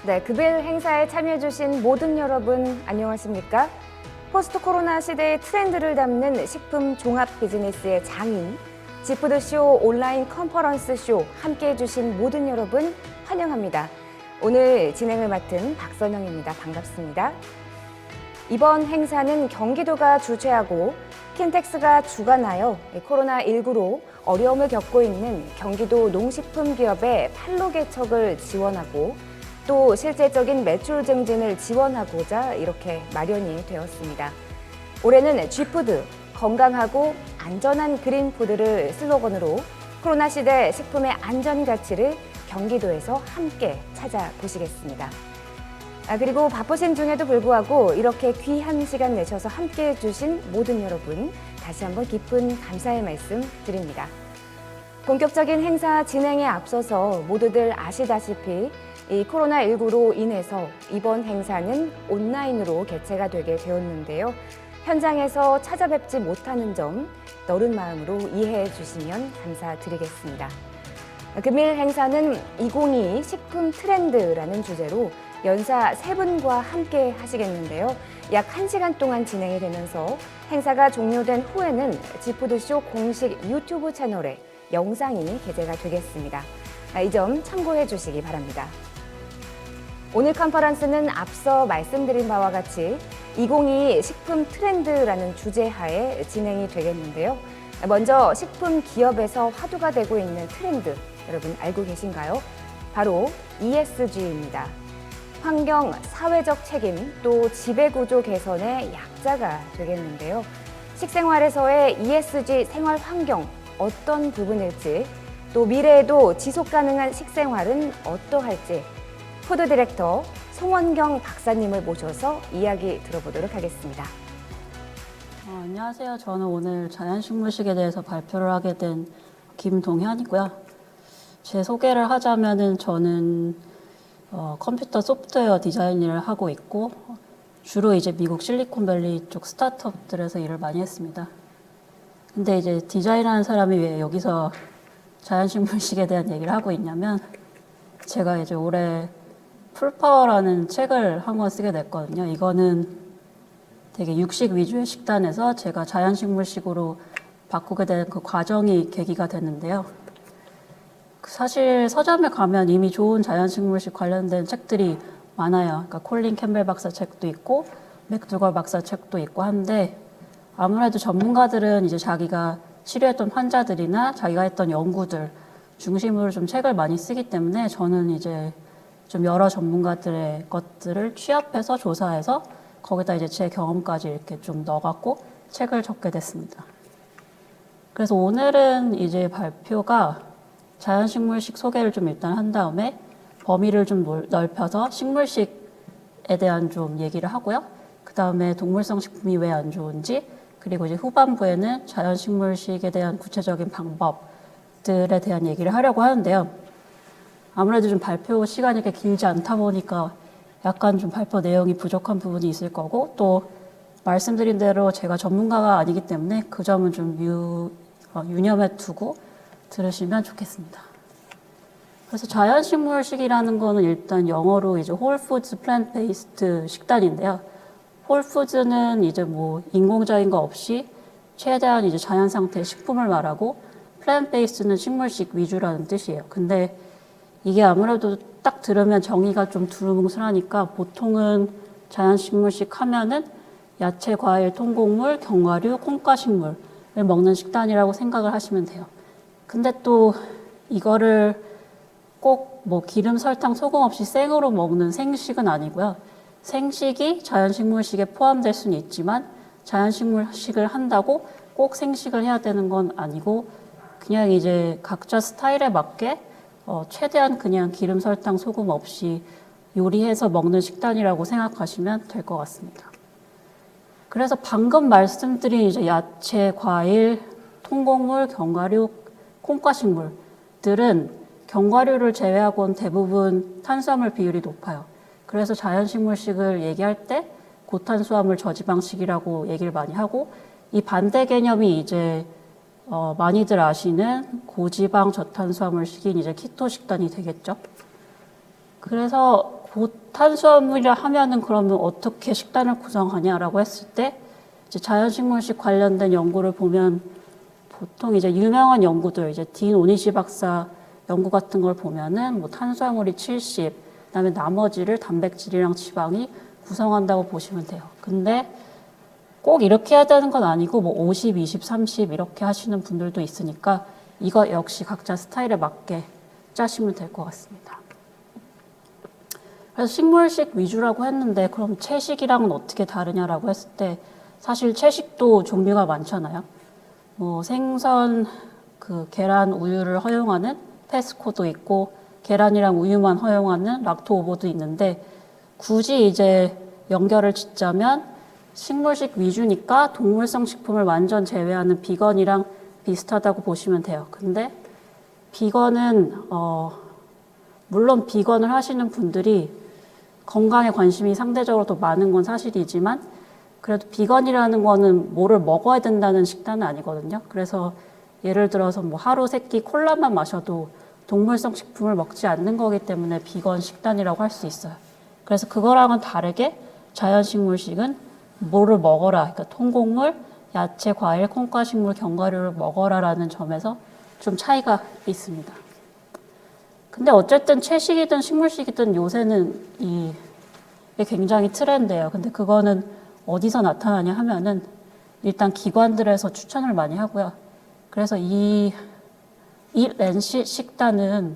네, 급일 행사에 참여해주신 모든 여러분 안녕하십니까? 포스트 코로나 시대의 트렌드를 담는 식품 종합 비즈니스의 장인, 지푸드쇼 온라인 컨퍼런스 쇼 함께해주신 모든 여러분 환영합니다. 오늘 진행을 맡은 박선영입니다. 반갑습니다. 이번 행사는 경기도가 주최하고 킨텍스가 주관하여 코로나19로 어려움을 겪고 있는 경기도 농식품 기업의 판로 개척을 지원하고 또 실질적인 매출 증진을 지원하고자 이렇게 마련이 되었습니다. 올해는 G푸드, 건강하고 안전한 그린푸드를 슬로건으로 코로나 시대 식품의 안전 가치를 경기도에서 함께 찾아보시겠습니다. 그리고 바쁘신 중에도 불구하고 이렇게 귀한 시간 내셔서 함께해 주신 모든 여러분 다시 한번 깊은 감사의 말씀 드립니다. 본격적인 행사 진행에 앞서서 모두들 아시다시피 이 코로나19로 인해서 이번 행사는 온라인으로 개최가 되게 되었는데요. 현장에서 찾아뵙지 못하는 점 너른 마음으로 이해해 주시면 감사드리겠습니다. 금일 행사는 2022 식품 트렌드라는 주제로 연사 3분과 함께 하시겠는데요. 약 1시간 동안 진행이 되면서 행사가 종료된 후에는 지푸드쇼 공식 유튜브 채널에 영상이 게재가 되겠습니다. 이 점 참고해 주시기 바랍니다. 오늘 컨퍼런스는 앞서 말씀드린 바와 같이 2022 식품 트렌드라는 주제하에 진행이 되겠는데요. 먼저 식품 기업에서 화두가 되고 있는 트렌드, 여러분 알고 계신가요? 바로 ESG입니다. 환경, 사회적 책임, 또 지배구조 개선의 약자가 되겠는데요. 식생활에서의 ESG 생활 환경 어떤 부분일지, 또 미래에도 지속 가능한 식생활은 어떠할지 푸드 디렉터 송원경 박사님을 모셔서 이야기 들어보도록 하겠습니다. 안녕하세요. 저는 오늘 자연식물식에 대해서 발표를 하게 된 김동현이고요. 제 소개를 하자면은 저는 컴퓨터 소프트웨어 디자인 일을 하고 있고 주로 이제 미국 실리콘밸리 쪽 스타트업들에서 일을 많이 했습니다. 근데 이제 디자인하는 사람이 왜 여기서 자연식물식에 대한 얘기를 하고 있냐면 제가 이제 올해 풀파워라는 책을 한 권 쓰게 됐거든요. 이거는 되게 육식 위주의 식단에서 제가 자연식물식으로 바꾸게 된 그 과정이 계기가 됐는데요. 사실 서점에 가면 이미 좋은 자연식물식 관련된 책들이 많아요. 그러니까 콜린 캠벨 박사 책도 있고 맥두걸 박사 책도 있고 한데 아무래도 전문가들은 이제 자기가 치료했던 환자들이나 자기가 했던 연구들 중심으로 좀 책을 많이 쓰기 때문에 저는 이제 좀 여러 전문가들의 것들을 취합해서 조사해서 거기다 이제 제 경험까지 이렇게 좀 넣어갖고 책을 적게 됐습니다. 그래서 오늘은 이제 발표가 자연식물식 소개를 좀 일단 한 다음에 범위를 좀 넓혀서 식물식에 대한 좀 얘기를 하고요. 그 다음에 동물성 식품이 왜 안 좋은지, 그리고 이제 후반부에는 자연식물식에 대한 구체적인 방법들에 대한 얘기를 하려고 하는데요. 아무래도 좀 발표 시간이 이렇게 길지 않다 보니까 약간 좀 발표 내용이 부족한 부분이 있을 거고 또 말씀드린 대로 제가 전문가가 아니기 때문에 그 점은 좀 유념해 두고 들으시면 좋겠습니다. 그래서 자연식물식이라는 거는 일단 영어로 이제 Whole Foods Plant Based 식단인데요. Whole Foods는 이제 뭐 인공적인 거 없이 최대한 이제 자연 상태의 식품을 말하고 Plant Based는 식물식 위주라는 뜻이에요. 근데 이게 아무래도 딱 들으면 정의가 좀 두루뭉술하니까 보통은 자연식물식 하면은 야채, 과일, 통곡물, 견과류, 콩가식물을 먹는 식단이라고 생각을 하시면 돼요. 근데 또 이거를 꼭 뭐 기름, 설탕, 소금 없이 생으로 먹는 생식은 아니고요. 생식이 자연식물식에 포함될 수는 있지만 자연식물식을 한다고 꼭 생식을 해야 되는 건 아니고 그냥 이제 각자 스타일에 맞게 최대한 그냥 기름, 설탕, 소금 없이 요리해서 먹는 식단이라고 생각하시면 될 것 같습니다. 그래서 방금 말씀드린 이제 야채, 과일, 통곡물, 견과류, 콩가식물들은 견과류를 제외하고는 대부분 탄수화물 비율이 높아요. 그래서 자연식물식을 얘기할 때 고탄수화물 저지방식이라고 얘기를 많이 하고 이 반대 개념이 이제 많이들 아시는 고지방 저탄수화물식인 이제 키토 식단이 되겠죠. 그래서 탄수화물이라 하면은 그러면 어떻게 식단을 구성하냐라고 했을 때 이제 자연식물식 관련된 연구를 보면 보통 이제 유명한 연구들 이제 딘 오니시 박사 연구 같은 걸 보면은 뭐 탄수화물이 70, 그다음에 나머지를 단백질이랑 지방이 구성한다고 보시면 돼요. 근데 꼭 이렇게 해야 되는 건 아니고 뭐 50, 20, 30 이렇게 하시는 분들도 있으니까 이거 역시 각자 스타일에 맞게 짜시면 될 것 같습니다. 그래서 식물식 위주라고 했는데 그럼 채식이랑은 어떻게 다르냐라고 했을 때 사실 채식도 종류가 많잖아요. 뭐 생선, 계란, 우유를 허용하는 페스코도 있고 계란이랑 우유만 허용하는 락토오버도 있는데 굳이 이제 연결을 짓자면 식물식 위주니까 동물성 식품을 완전 제외하는 비건이랑 비슷하다고 보시면 돼요. 근데 비건은 물론 비건을 하시는 분들이 건강에 관심이 상대적으로 더 많은 건 사실이지만 그래도 비건이라는 거는 뭐를 먹어야 된다는 식단은 아니거든요. 그래서 예를 들어서 뭐 하루 세 끼 콜라만 마셔도 동물성 식품을 먹지 않는 거기 때문에 비건 식단이라고 할 수 있어요. 그래서 그거랑은 다르게 자연식물식은 뭐를 먹어라, 그러니까 통곡물, 야채, 과일, 콩가식물, 견과류를 먹어라라는 점에서 좀 차이가 있습니다. 근데 어쨌든 채식이든 식물식이든 요새는 이게 굉장히 트렌드예요. 근데 그거는 어디서 나타나냐 하면은 일단 기관들에서 추천을 많이 하고요. 그래서 이 랜싯 식단은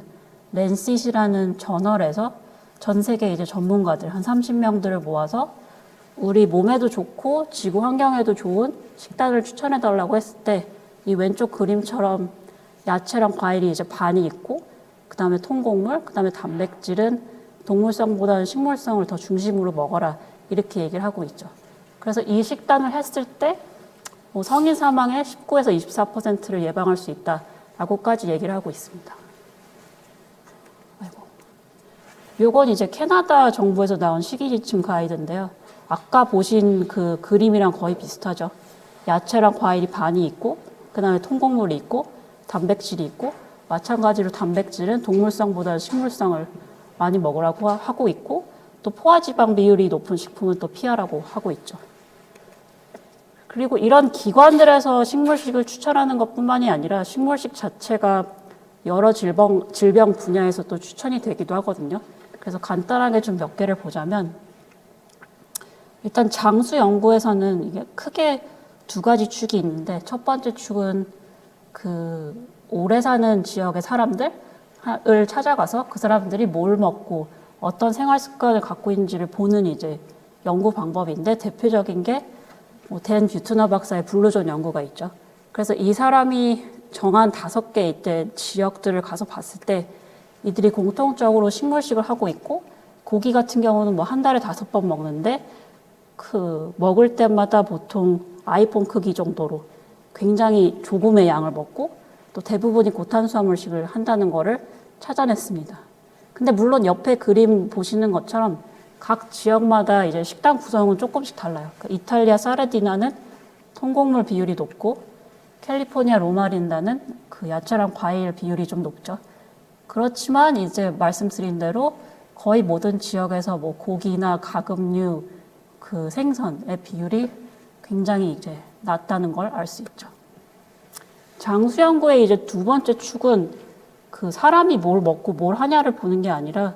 랜싯이라는 저널에서 전 세계 이제 전문가들 한 30명들을 모아서 우리 몸에도 좋고 지구 환경에도 좋은 식단을 추천해 달라고 했을 때 이 왼쪽 그림처럼 야채랑 과일이 이제 반이 있고 그다음에 통곡물, 그다음에 단백질은 동물성보다는 식물성을 더 중심으로 먹어라 이렇게 얘기를 하고 있죠. 그래서 이 식단을 했을 때 성인 사망의 19에서 24%를 예방할 수 있다라고까지 얘기를 하고 있습니다. 요건 이제 캐나다 정부에서 나온 식이지침 가이드인데요. 아까 보신 그 그림이랑 거의 비슷하죠. 야채랑 과일이 반이 있고 그다음에 통곡물이 있고 단백질이 있고 마찬가지로 단백질은 동물성보다 식물성을 많이 먹으라고 하고 있고 또 포화지방 비율이 높은 식품은 또 피하라고 하고 있죠. 그리고 이런 기관들에서 식물식을 추천하는 것뿐만이 아니라 식물식 자체가 여러 질병 분야에서 또 추천이 되기도 하거든요. 그래서 간단하게 좀 몇 개를 보자면 일단 장수 연구에서는 이게 크게 두 가지 축이 있는데 첫 번째 축은 오래 사는 지역의 사람들을 찾아가서 그 사람들이 뭘 먹고 어떤 생활 습관을 갖고 있는지를 보는 이제 연구 방법인데 대표적인 게 댄 뷰트너 박사의 블루존 연구가 있죠. 그래서 이 사람이 정한 5개 이때 지역들을 가서 봤을 때 이들이 공통적으로 식물식을 하고 있고 고기 같은 경우는 뭐 한 달에 5번 먹는데 먹을 때마다 보통 아이폰 크기 정도로 굉장히 조금의 양을 먹고 또 대부분이 고탄수화물식을 한다는 거를 찾아냈습니다. 근데 물론 옆에 그림 보시는 것처럼 각 지역마다 이제 식단 구성은 조금씩 달라요. 그러니까 이탈리아 사르디나는 통곡물 비율이 높고 캘리포니아 로마린다는 야채랑 과일 비율이 좀 높죠. 그렇지만 이제 말씀드린 대로 거의 모든 지역에서 뭐 고기나 가금류, 생선의 비율이 굉장히 이제 낮다는 걸 알 수 있죠. 장수 연구의 이제 두 번째 축은 사람이 뭘 먹고 뭘 하냐를 보는 게 아니라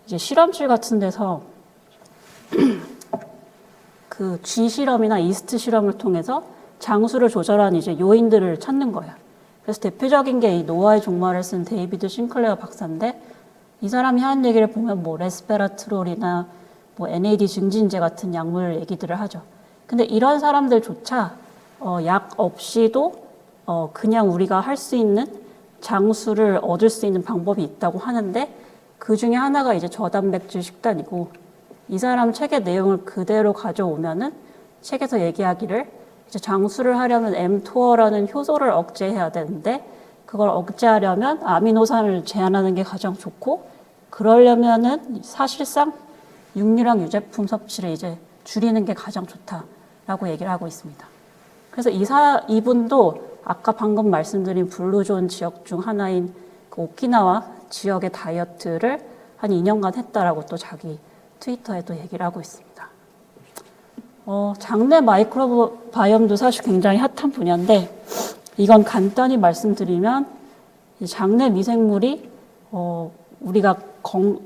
이제 실험실 같은 데서 쥐 실험이나 이스트 실험을 통해서 장수를 조절한 이제 요인들을 찾는 거예요. 그래서 대표적인 게 이 노아의 종말을 쓴 데이비드 싱클레어 박사인데 이 사람이 하는 얘기를 보면 뭐 레스페라트롤이나 뭐 NAD 증진제 같은 약물 얘기들을 하죠. 근데 이런 사람들조차 약 없이도 그냥 우리가 할 수 있는 장수를 얻을 수 있는 방법이 있다고 하는데 그 중에 하나가 이제 저단백질 식단이고 이 사람 책의 내용을 그대로 가져오면은 책에서 얘기하기를 이제 장수를 하려면 mTOR라는 효소를 억제해야 되는데 그걸 억제하려면 아미노산을 제한하는 게 가장 좋고 그러려면은 사실상 육류랑 유제품 섭취를 이제 줄이는 게 가장 좋다라고 얘기를 하고 있습니다. 그래서 이분도 아까 방금 말씀드린 블루존 지역 중 하나인 오키나와 지역의 다이어트를 한 2년간 했다라고 또 자기 트위터에도 얘기를 하고 있습니다. 장내 마이크로바이옴도 사실 굉장히 핫한 분야인데 이건 간단히 말씀드리면 이 장내 미생물이 우리가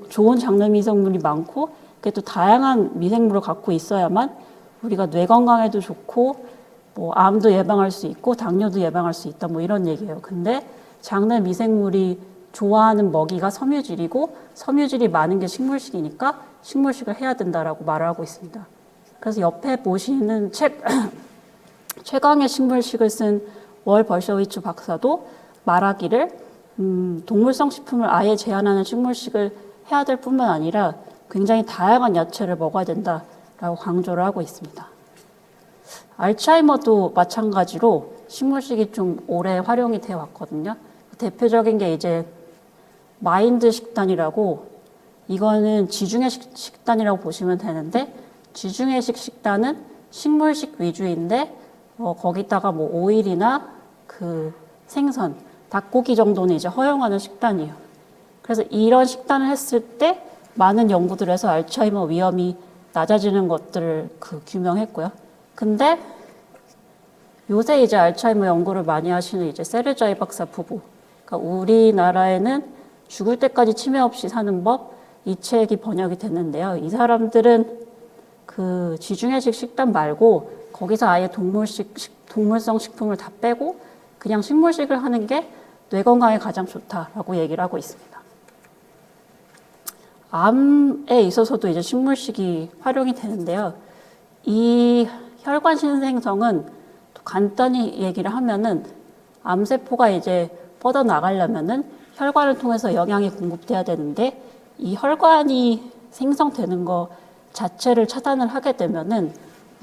좋은 장내 미생물이 많고 그게 또 다양한 미생물을 갖고 있어야만 우리가 뇌 건강에도 좋고 뭐 암도 예방할 수 있고 당뇨도 예방할 수 있다 뭐 이런 얘기예요. 근데 장내 미생물이 좋아하는 먹이가 섬유질이고 섬유질이 많은 게 식물식이니까 식물식을 해야 된다라고 말을 하고 있습니다. 그래서 옆에 보시는 최강의 식물식을 쓴 월 벌셔위츠 박사도 말하기를 동물성 식품을 아예 제한하는 식물식을 해야 될 뿐만 아니라 굉장히 다양한 야채를 먹어야 된다라고 강조를 하고 있습니다. 알츠하이머도 마찬가지로 식물식이 좀 오래 활용이 되어 왔거든요. 대표적인 게 이제 마인드 식단이라고 이거는 지중해식 식단이라고 보시면 되는데 지중해식 식단은 식물식 위주인데 거기다가 뭐 오일이나 그 생선, 닭고기 정도는 이제 허용하는 식단이에요. 그래서 이런 식단을 했을 때 많은 연구들에서 알츠하이머 위험이 낮아지는 것들을 규명했고요. 근데 요새 이제 알츠하이머 연구를 많이 하시는 이제 세르자이 박사 부부. 그러니까 우리나라에는 죽을 때까지 치매 없이 사는 법, 이 책이 번역이 됐는데요. 이 사람들은 그 지중해식 식단 말고 거기서 아예 동물성 식품을 다 빼고 그냥 식물식을 하는 게 뇌 건강에 가장 좋다라고 얘기를 하고 있습니다. 암에 있어서도 이제 식물식이 활용이 되는데요. 이 혈관 신생성은 간단히 얘기를 하면은 암세포가 이제 뻗어 나가려면은 혈관을 통해서 영양이 공급돼야 되는데 이 혈관이 생성되는 거 자체를 차단을 하게 되면은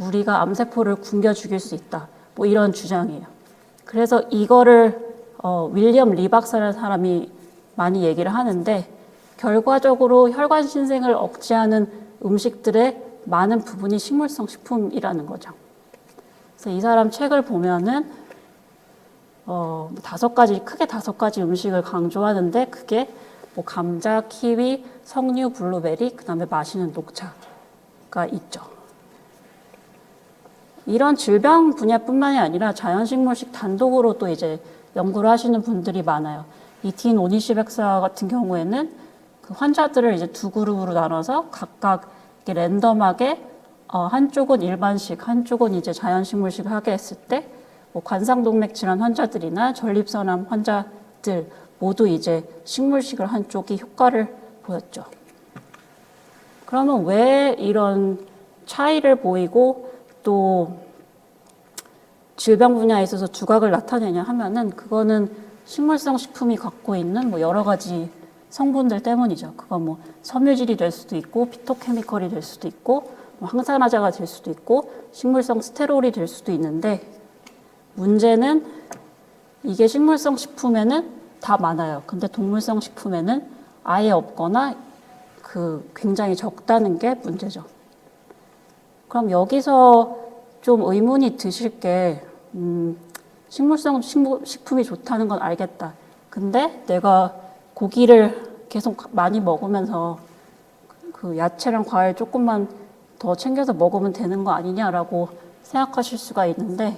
우리가 암세포를 굶겨 죽일 수 있다. 뭐 이런 주장이에요. 그래서 이거를 윌리엄 리 박사라는 사람이 많이 얘기를 하는데 결과적으로 혈관 신생을 억제하는 음식들의 많은 부분이 식물성 식품이라는 거죠. 그래서 이 사람 책을 보면은 크게 다섯 가지 음식을 강조하는데 그게 뭐 감자, 키위, 석류, 블루베리, 그다음에 마시는 녹차가 있죠. 이런 질병 분야뿐만이 아니라 자연식물식 단독으로 또 이제 연구를 하시는 분들이 많아요. 이 딘 오니시 박사 같은 경우에는 그 환자들을 이제 두 그룹으로 나눠서 각각 이렇게 랜덤하게 한쪽은 일반식, 한쪽은 이제 자연식물식을 하게 했을 때 뭐 관상동맥 질환 환자들이나 전립선암 환자들 모두 이제 식물식을 한 쪽이 효과를 보였죠. 그러면 왜 이런 차이를 보이고 또 질병 분야에 있어서 두각을 나타내냐 하면은 그거는 식물성 식품이 갖고 있는 뭐 여러 가지 성분들 때문이죠. 그건 뭐 섬유질이 될 수도 있고 피토케미컬이 될 수도 있고 뭐 항산화제가 될 수도 있고 식물성 스테롤이 될 수도 있는데 문제는 이게 식물성 식품에는 다 많아요. 근데 동물성 식품에는 아예 없거나 굉장히 적다는 게 문제죠. 그럼 여기서 좀 의문이 드실 게 식물성 식품이 좋다는 건 알겠다. 근데 내가 고기를 계속 많이 먹으면서 그 야채랑 과일 조금만 더 챙겨서 먹으면 되는 거 아니냐라고 생각하실 수가 있는데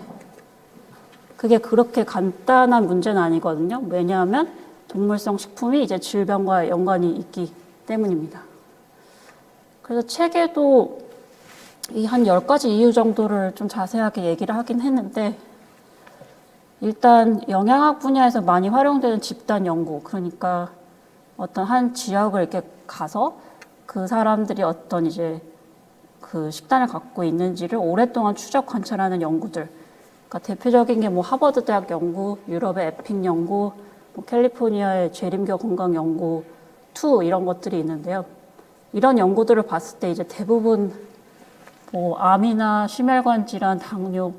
그게 그렇게 간단한 문제는 아니거든요. 왜냐하면 동물성 식품이 이제 질병과 연관이 있기 때문입니다. 그래서 책에도 이 한 10가지 이유 정도를 좀 자세하게 얘기를 하긴 했는데 일단 영양학 분야에서 많이 활용되는 집단 연구, 그러니까 어떤 한 지역을 이렇게 가서 그 사람들이 어떤 이제 그 식단을 갖고 있는지를 오랫동안 추적 관찰하는 연구들. 그러니까 대표적인 게 뭐 하버드 대학 연구, 유럽의 에픽 연구, 뭐 캘리포니아의 재림교 건강 연구 2 이런 것들이 있는데요. 이런 연구들을 봤을 때 이제 대부분 뭐 암이나 심혈관 질환, 당뇨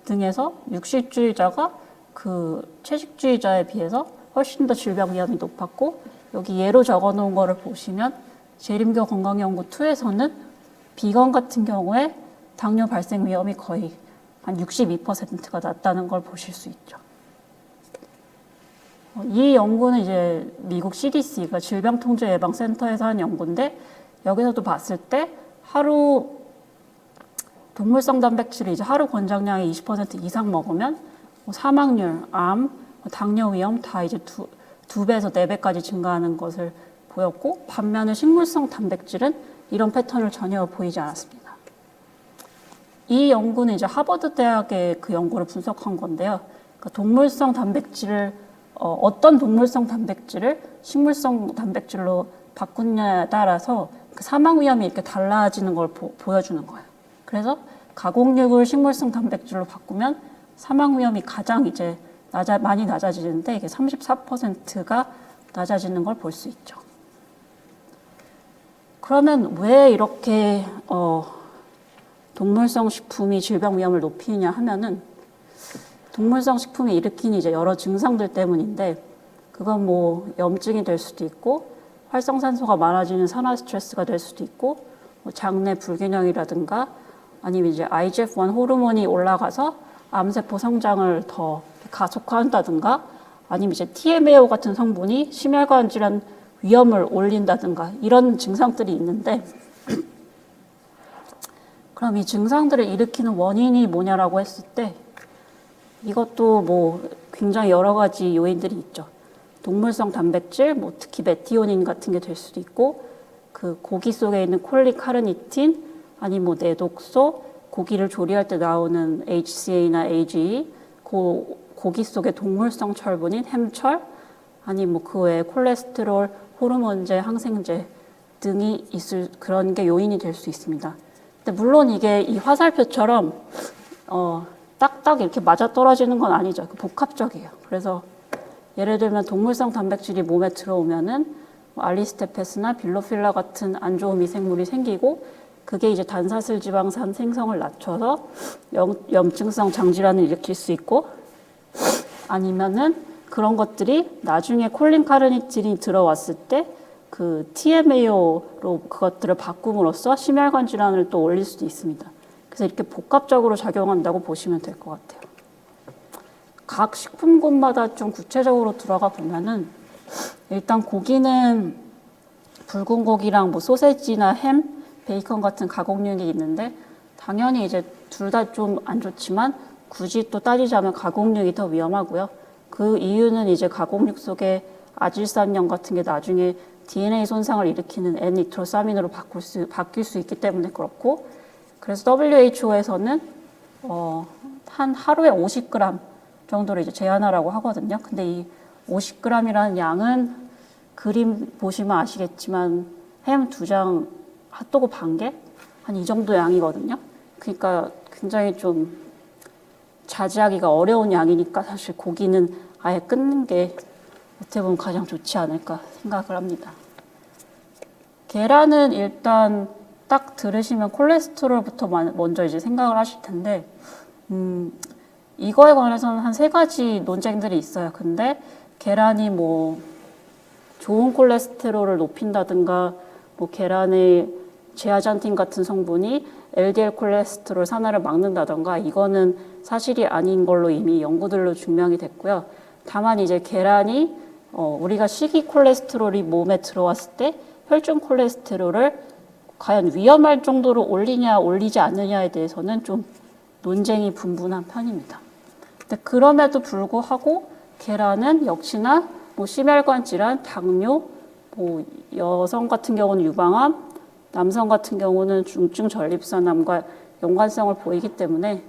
등에서 육식주의자가 그 채식주의자에 비해서 훨씬 더 질병 위험이 높았고 여기 예로 적어 놓은 거를 보시면 재림교 건강연구 2에서는 비건 같은 경우에 당뇨 발생 위험이 거의 한 62%가 낮다는 걸 보실 수 있죠. 이 연구는 이제 미국 CDC가 질병통제예방센터에서 한 연구인데 여기서도 봤을 때 하루 동물성 단백질을 이제 하루 권장량의 20% 이상 먹으면 사망률, 암, 당뇨 위험 다 이제 두 배에서 네 배까지 증가하는 것을 보였고 반면에 식물성 단백질은 이런 패턴을 전혀 보이지 않았습니다. 이 연구는 이제 하버드 대학의 그 연구를 분석한 건데요. 그러니까 동물성 단백질을 어떤 동물성 단백질을 식물성 단백질로 바꾸냐에 따라서 그 사망 위험이 이렇게 달라지는 걸 보여주는 거예요. 그래서 가공육을 식물성 단백질로 바꾸면 사망 위험이 가장 이제 많이 낮아지는데 이게 34%가 낮아지는 걸 볼 수 있죠. 그러면 왜 이렇게 동물성 식품이 질병 위험을 높이냐 하면은 동물성 식품이 일으키는 이제 여러 증상들 때문인데 그건 뭐 염증이 될 수도 있고 활성산소가 많아지는 산화 스트레스가 될 수도 있고 뭐 장내 불균형이라든가 아니면 이제 IGF-1 호르몬이 올라가서 암세포 성장을 더 가속화한다든가 아니면 이제 TMAO 같은 성분이 심혈관 질환 위험을 올린다든가 이런 증상들이 있는데 그럼 이 증상들을 일으키는 원인이 뭐냐라고 했을 때 이것도 뭐 굉장히 여러 가지 요인들이 있죠. 동물성 단백질, 뭐 특히 메티오닌 같은 게 될 수도 있고 그 고기 속에 있는 콜리카르니틴 아니면 뭐 내독소, 고기를 조리할 때 나오는 HCA나 AGE, 고기 속의 동물성 철분인 햄철, 아니면 뭐 그 외에 콜레스테롤, 호르몬제, 항생제 등이 있을 그런 게 요인이 될 수 있습니다. 근데 물론 이게 이 화살표처럼 딱딱 이렇게 맞아 떨어지는 건 아니죠. 복합적이에요. 그래서 예를 들면 동물성 단백질이 몸에 들어오면은 알리스테페스나 빌로필라 같은 안 좋은 미생물이 생기고 그게 이제 단사슬 지방산 생성을 낮춰서 염증성 장질환을 일으킬 수 있고 아니면은 그런 것들이 나중에 콜린 카르니틴이 들어왔을 때 그 TMAO로 그것들을 바꿈으로써 심혈관 질환을 또 올릴 수도 있습니다. 그래서 이렇게 복합적으로 작용한다고 보시면 될 것 같아요. 각 식품군마다 좀 구체적으로 들어가 보면은 일단 고기는 붉은 고기랑 뭐 소세지나 햄, 베이컨 같은 가공육이 있는데 당연히 이제 둘 다 좀 안 좋지만 굳이 또 따지자면 가공육이 더 위험하고요. 그 이유는 이제 가공육 속에 아질산염 같은 게 나중에 DNA 손상을 일으키는 N-니트로사민으로 바뀔 수 있기 때문에 그렇고 그래서 WHO에서는 한 하루에 50g 정도를 이제 제한하라고 하거든요. 근데 이 50g이라는 양은 그림 보시면 아시겠지만 햄 2장, 핫도그 반 개? 한 이 정도 양이거든요. 그러니까 굉장히 좀 자제하기가 어려운 양이니까 사실 고기는 아예 끊는 게 어떻게 보면 가장 좋지 않을까 생각을 합니다. 계란은 일단 딱 들으시면 콜레스테롤부터 먼저 이제 생각을 하실 텐데 이거에 관해서는 한 3가지 논쟁들이 있어요. 근데 계란이 뭐 좋은 콜레스테롤을 높인다든가 뭐 계란의 제아잔틴 같은 성분이 LDL 콜레스테롤 산화를 막는다든가 이거는 사실이 아닌 걸로 이미 연구들로 증명이 됐고요. 다만 이제 계란이 우리가 식이 콜레스테롤이 몸에 들어왔을 때 혈중 콜레스테롤을 과연 위험할 정도로 올리냐 올리지 않느냐에 대해서는 좀 논쟁이 분분한 편입니다. 근데 그럼에도 불구하고 계란은 역시나 뭐 심혈관 질환, 당뇨, 뭐 여성 같은 경우는 유방암, 남성 같은 경우는 중증 전립선암과 연관성을 보이기 때문에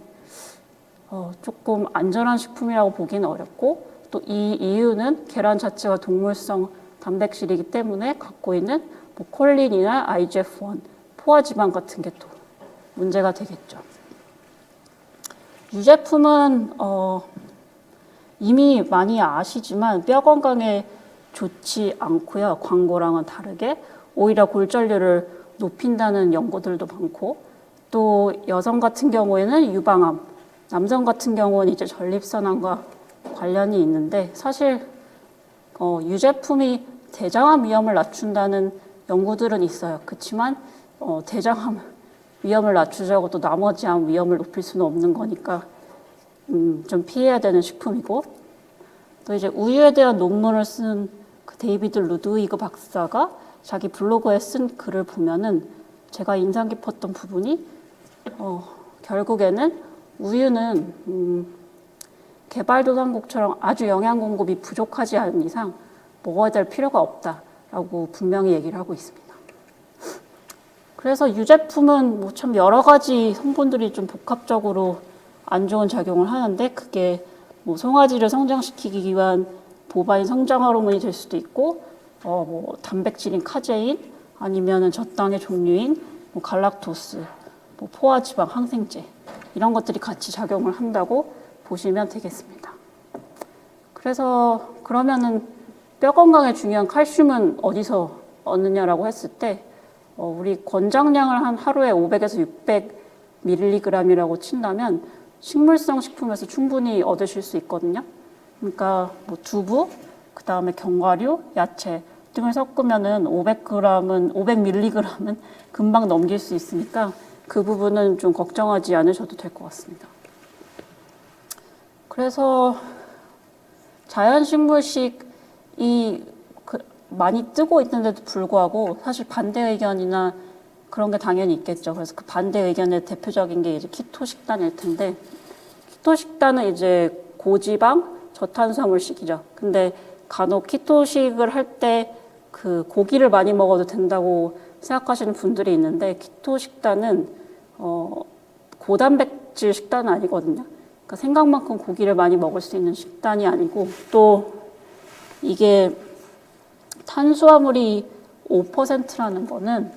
조금 안전한 식품이라고 보기는 어렵고 또 이 이유는 계란 자체가 동물성 단백질이기 때문에 갖고 있는 뭐 콜린이나 IGF-1, 포화지방 같은 게 또 문제가 되겠죠. 유제품은 이미 많이 아시지만 뼈 건강에 좋지 않고요. 광고랑은 다르게 오히려 골절률을 높인다는 연구들도 많고 또 여성 같은 경우에는 유방암, 남성 같은 경우는 이제 전립선암과 관련이 있는데 사실 유제품이 대장암 위험을 낮춘다는 연구들은 있어요. 그렇지만 대장암 위험을 낮추자고 또 나머지 암 위험을 높일 수는 없는 거니까 좀 피해야 되는 식품이고 또 이제 우유에 대한 논문을 쓴 그 데이비드 루드위그 박사가 자기 블로그에 쓴 글을 보면은 제가 인상 깊었던 부분이 결국에는 우유는 개발도상국처럼 아주 영양 공급이 부족하지 않은 이상 먹어야 될 필요가 없다라고 분명히 얘기를 하고 있습니다. 그래서 유제품은 뭐 참 여러 가지 성분들이 좀 복합적으로 안 좋은 작용을 하는데 그게 뭐 송아지를 성장시키기 위한 보바인 성장 호르몬이 될 수도 있고 뭐 단백질인 카제인 아니면은 젖당의 종류인 뭐 갈락토스, 뭐 포화지방, 항생제 이런 것들이 같이 작용을 한다고 보시면 되겠습니다. 그래서 그러면은 뼈 건강에 중요한 칼슘은 어디서 얻느냐라고 했을 때 우리 권장량을 한 하루에 500에서 600mg이라고 친다면 식물성 식품에서 충분히 얻으실 수 있거든요. 그러니까 뭐 두부, 그 다음에 견과류, 야채 등을 섞으면은 500mg은 금방 넘길 수 있으니까 그 부분은 좀 걱정하지 않으셔도 될 것 같습니다. 그래서 자연식물식이 많이 뜨고 있는데도 불구하고 사실 반대 의견이나 그런 게 당연히 있겠죠. 그래서 그 반대 의견의 대표적인 게 이제 키토 식단일 텐데, 키토 식단은 이제 고지방, 저탄수화물식이죠. 근데 간혹 키토식을 할 때 그 고기를 많이 먹어도 된다고 생각하시는 분들이 있는데, 키토 식단은 고단백질 식단은 아니거든요. 그러니까 생각만큼 고기를 많이 먹을 수 있는 식단이 아니고, 또 이게 탄수화물이 5%라는 거는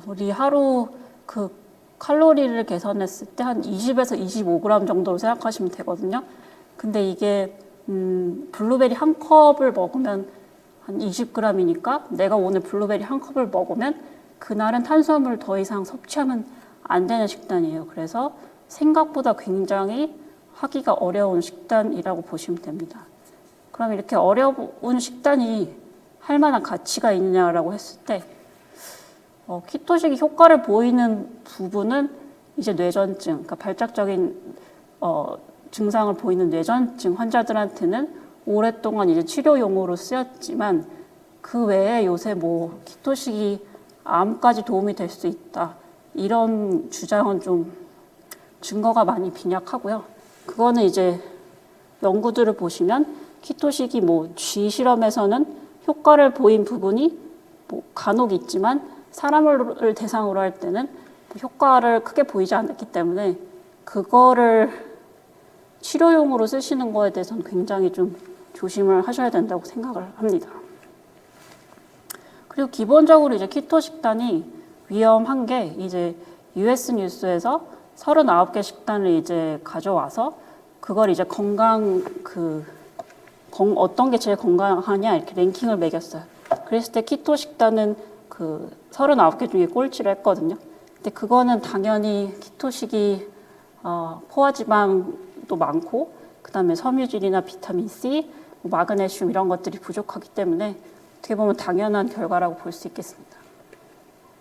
우리 하루 그 칼로리를 계산했을 때 한 20에서 25g 정도로 생각하시면 되거든요. 근데 이게 블루베리 한 컵을 먹으면 한 20g이니까 내가 오늘 블루베리 한 컵을 먹으면 그날은 탄수화물을 더 이상 섭취하면 안 되는 식단이에요. 그래서 생각보다 굉장히 하기가 어려운 식단이라고 보시면 됩니다. 그럼 이렇게 어려운 식단이 할 만한 가치가 있느냐라고 했을 때 키토식이 효과를 보이는 부분은 이제 뇌전증, 그러니까 발작적인 증상을 보이는 뇌전증 환자들한테는 오랫동안 이제 치료용으로 쓰였지만 그 외에 요새 뭐 키토식이 암까지 도움이 될 수 있다 이런 주장은 좀 증거가 많이 빈약하고요. 그거는 이제 연구들을 보시면 키토식이 뭐 쥐 실험에서는 효과를 보인 부분이 뭐 간혹 있지만 사람을 대상으로 할 때는 효과를 크게 보이지 않았기 때문에 그거를 치료용으로 쓰시는 거에 대해서는 굉장히 좀 조심을 하셔야 된다고 생각을 합니다. 그리고 기본적으로 이제 키토 식단이 위험한 게 이제 US 뉴스에서 39개 식단을 이제 가져와서 그걸 이제 어떤 게 제일 건강하냐 이렇게 랭킹을 매겼어요. 그랬을 때 키토 식단은 그 39개 중에 꼴찌를 했거든요. 근데 그거는 당연히 키토식이 포화지방도 많고 그다음에 섬유질이나 비타민 C, 마그네슘 이런 것들이 부족하기 때문에 어떻게 보면 당연한 결과라고 볼 수 있겠습니다.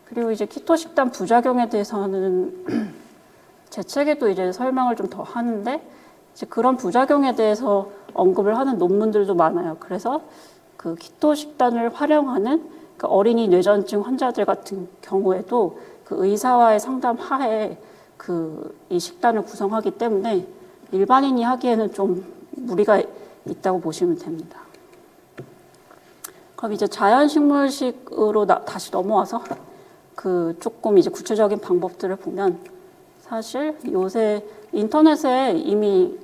그리고 이제 키토 식단 부작용에 대해서는 제 책에도 이제 설명을 좀 더 하는데 이제 그런 부작용에 대해서 언급을 하는 논문들도 많아요. 그래서 그 키토 식단을 활용하는 그 어린이 뇌전증 환자들 같은 경우에도 그 의사와의 상담 하에 이 식단을 구성하기 때문에 일반인이 하기에는 좀 무리가 있다고 보시면 됩니다. 그럼 이제 자연식물식으로 다시 넘어와서 조금 이제 구체적인 방법들을 보면 사실 요새 인터넷에 이미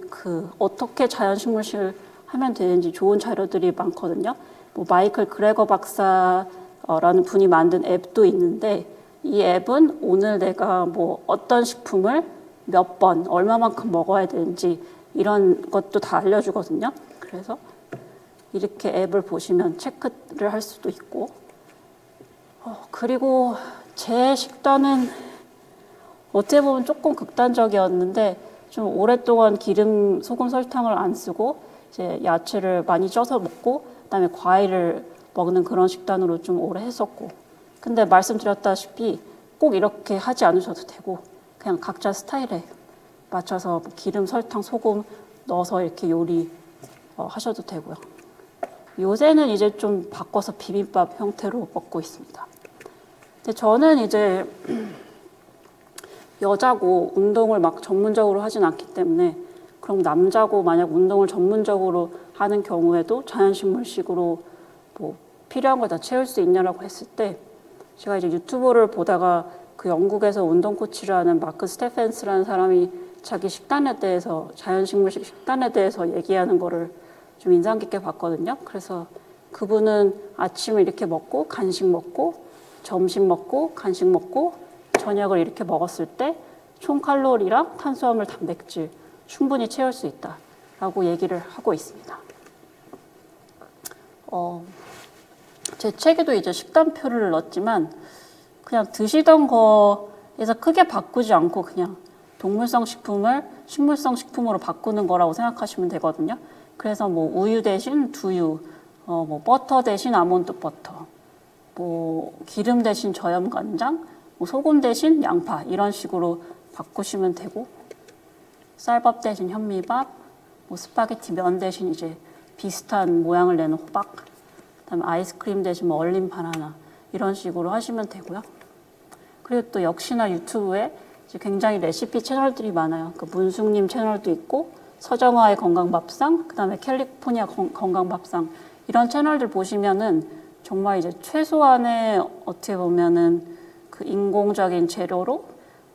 어떻게 자연식물식을 하면 되는지 좋은 자료들이 많거든요. 뭐 마이클 그레거 박사라는 분이 만든 앱도 있는데 이 앱은 오늘 내가 뭐 어떤 식품을 몇 번, 얼마만큼 먹어야 되는지 이런 것도 다 알려주거든요. 그래서 이렇게 앱을 보시면 체크를 할 수도 있고 그리고 제 식단은 어떻게 보면 조금 극단적이었는데 좀 오랫동안 기름, 소금, 설탕을 안 쓰고 이제 야채를 많이 쪄서 먹고 그다음에 과일을 먹는 그런 식단으로 좀 오래 했었고 근데 말씀드렸다시피 꼭 이렇게 하지 않으셔도 되고 그냥 각자 스타일에 맞춰서 기름, 설탕, 소금 넣어서 이렇게 요리 하셔도 되고요. 요새는 이제 좀 바꿔서 비빔밥 형태로 먹고 있습니다. 근데 저는 이제 여자고 운동을 막 전문적으로 하진 않기 때문에 그럼 남자고 만약 운동을 전문적으로 하는 경우에도 자연식물식으로 뭐 필요한 걸 다 채울 수 있냐라고 했을 때 제가 이제 유튜브를 보다가 그 영국에서 운동 코치를 하는 마크 스테펜스라는 사람이 자기 식단에 대해서 자연식물식 식단에 대해서 얘기하는 거를 좀 인상 깊게 봤거든요. 그래서 그분은 아침을 이렇게 먹고 간식 먹고 점심 먹고 간식 먹고 저녁을 이렇게 먹었을 때 총 칼로리랑 탄수화물, 단백질 충분히 채울 수 있다라고 얘기를 하고 있습니다. 제 책에도 이제 식단표를 넣었지만 그냥 드시던 거에서 크게 바꾸지 않고 그냥 동물성 식품을 식물성 식품으로 바꾸는 거라고 생각하시면 되거든요. 그래서 뭐 우유 대신 두유, 뭐 버터 대신 아몬드 버터, 뭐 기름 대신 저염 간장, 뭐 소금 대신 양파 이런 식으로 바꾸시면 되고 쌀밥 대신 현미밥, 뭐 스파게티 면 대신 이제 비슷한 모양을 내는 호박, 그다음에 아이스크림 대신 뭐 얼린 바나나 이런 식으로 하시면 되고요. 그리고 또 역시나 유튜브에 이제 굉장히 레시피 채널들이 많아요. 그 문숙님 채널도 있고 서정화의 건강밥상, 그다음에 캘리포니아 건강밥상 이런 채널들 보시면은 정말 이제 최소한의 어떻게 보면은 그 인공적인 재료로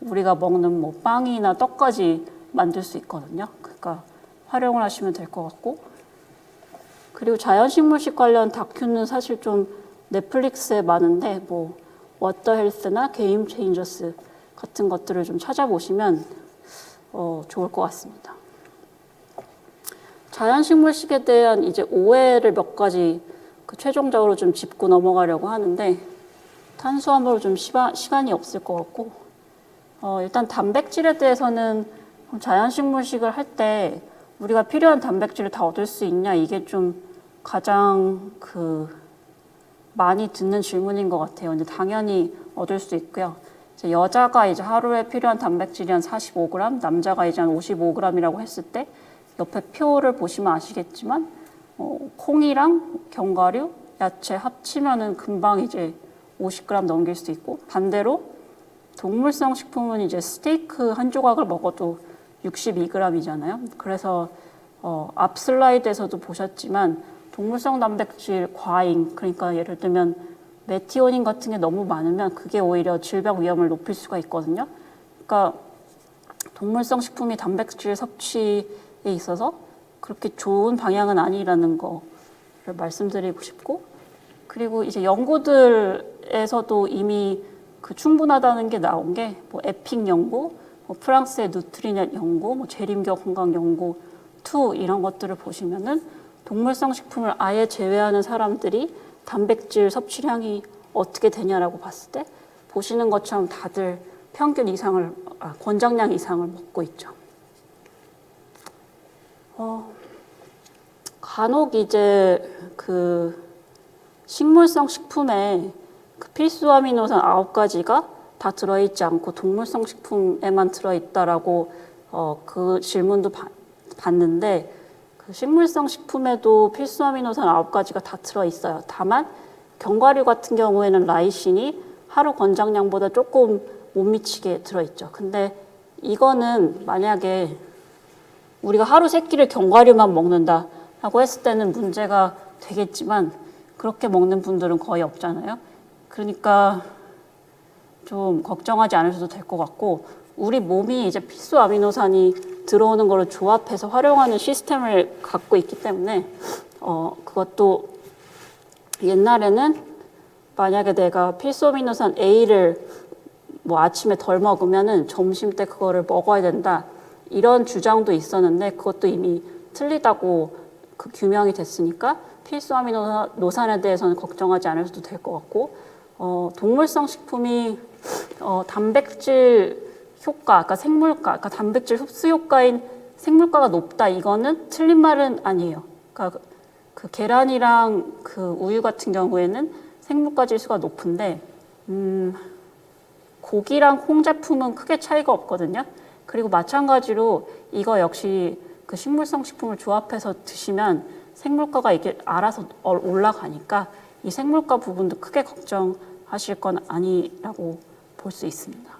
우리가 먹는 뭐 빵이나 떡까지 만들 수 있거든요. 그러니까 활용을 하시면 될 것 같고 그리고 자연식물식 관련 다큐는 사실 좀 넷플릭스에 많은데 뭐 워터 헬스나 게임 체인저스 같은 것들을 좀 찾아보시면 좋을 것 같습니다. 자연식물식에 대한 이제 오해를 몇 가지 최종적으로 좀 짚고 넘어가려고 하는데 탄수화물은 좀 시간이 없을 것 같고 일단 단백질에 대해서는 자연식물식을 할 때 우리가 필요한 단백질을 다 얻을 수 있냐 이게 좀 가장 많이 듣는 질문인 것 같아요. 근데 당연히 얻을 수 있고요. 이제 여자가 이제 하루에 필요한 단백질이 한 45g, 남자가 이제 한 55g이라고 했을 때 옆에 표를 보시면 아시겠지만 콩이랑 견과류, 야채 합치면은 금방 이제 50g 넘길 수 있고 반대로 동물성 식품은 이제 스테이크 한 조각을 먹어도 62g이잖아요. 그래서 앞 슬라이드에서도 보셨지만 동물성 단백질 과잉, 그러니까 예를 들면 메티오닌 같은 게 너무 많으면 그게 오히려 질병 위험을 높일 수가 있거든요. 그러니까 동물성 식품이 단백질 섭취에 있어서 그렇게 좋은 방향은 아니라는 거를 말씀드리고 싶고 그리고 이제 연구들에서도 이미 충분하다는 게 나온 게 뭐 에픽 연구, 뭐 프랑스의 누트리넷 연구, 뭐 재림교 건강 연구 2 이런 것들을 보시면은 동물성 식품을 아예 제외하는 사람들이 단백질 섭취량이 어떻게 되냐라고 봤을 때 보시는 것처럼 다들 평균 이상을 권장량 이상을 먹고 있죠. 간혹 이제 식물성 식품에 필수 아미노산 9가지가 다 들어있지 않고 동물성 식품에만 들어있다라고 그 질문도 봤는데 식물성 식품에도 필수 아미노산 9가지가 다 들어있어요. 다만 견과류 같은 경우에는 라이신이 하루 권장량보다 조금 못 미치게 들어있죠. 근데 이거는 만약에 우리가 하루 3끼를 견과류만 먹는다라고 했을 때는 문제가 되겠지만 그렇게 먹는 분들은 거의 없잖아요. 그러니까 좀 걱정하지 않으셔도 될 것 같고 우리 몸이 이제 필수 아미노산이 들어오는 거를 조합해서 활용하는 시스템을 갖고 있기 때문에 그것도 옛날에는 만약에 내가 필수 아미노산 A를 뭐 아침에 덜 먹으면은 점심 때 그거를 먹어야 된다 이런 주장도 있었는데 그것도 이미 틀리다고 규명이 됐으니까 필수 아미노산에 대해서는 걱정하지 않으셔도 될 것 같고 동물성 식품이 단백질 효과, 그러니까 생물가, 그러니까 단백질 흡수 효과인 생물가가 높다. 이거는 틀린 말은 아니에요. 그러니까 계란이랑 우유 같은 경우에는 생물가 지수가 높은데 고기랑 콩 제품은 크게 차이가 없거든요. 그리고 마찬가지로 이거 역시 그 식물성 식품을 조합해서 드시면 생물가가 이게 알아서 올라가니까 이 생물가 부분도 크게 걱정하실 건 아니라고 볼 수 있습니다.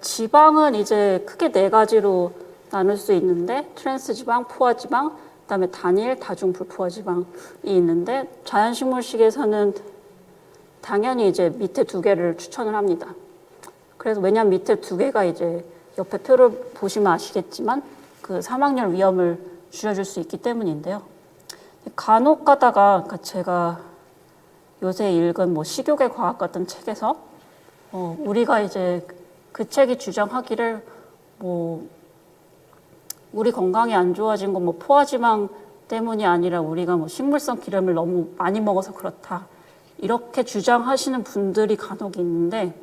지방은 이제 크게 4가지로 나눌 수 있는데 트랜스 지방, 포화 지방, 그다음에 단일, 다중 불포화 지방이 있는데 자연식물식에서는 당연히 이제 밑에 2개를 추천을 합니다. 그래서 왜냐하면 밑에 2개가 이제 옆에 표를 보시면 아시겠지만 그 사망률 위험을 줄여줄 수 있기 때문인데요. 간혹 가다가 그러니까 제가 요새 읽은 뭐 식욕의 과학 같은 책에서 우리가 이제 그 책이 주장하기를 뭐 우리 건강이 안 좋아진 건 뭐 포화지방 때문이 아니라 우리가 뭐 식물성 기름을 너무 많이 먹어서 그렇다 이렇게 주장하시는 분들이 간혹 있는데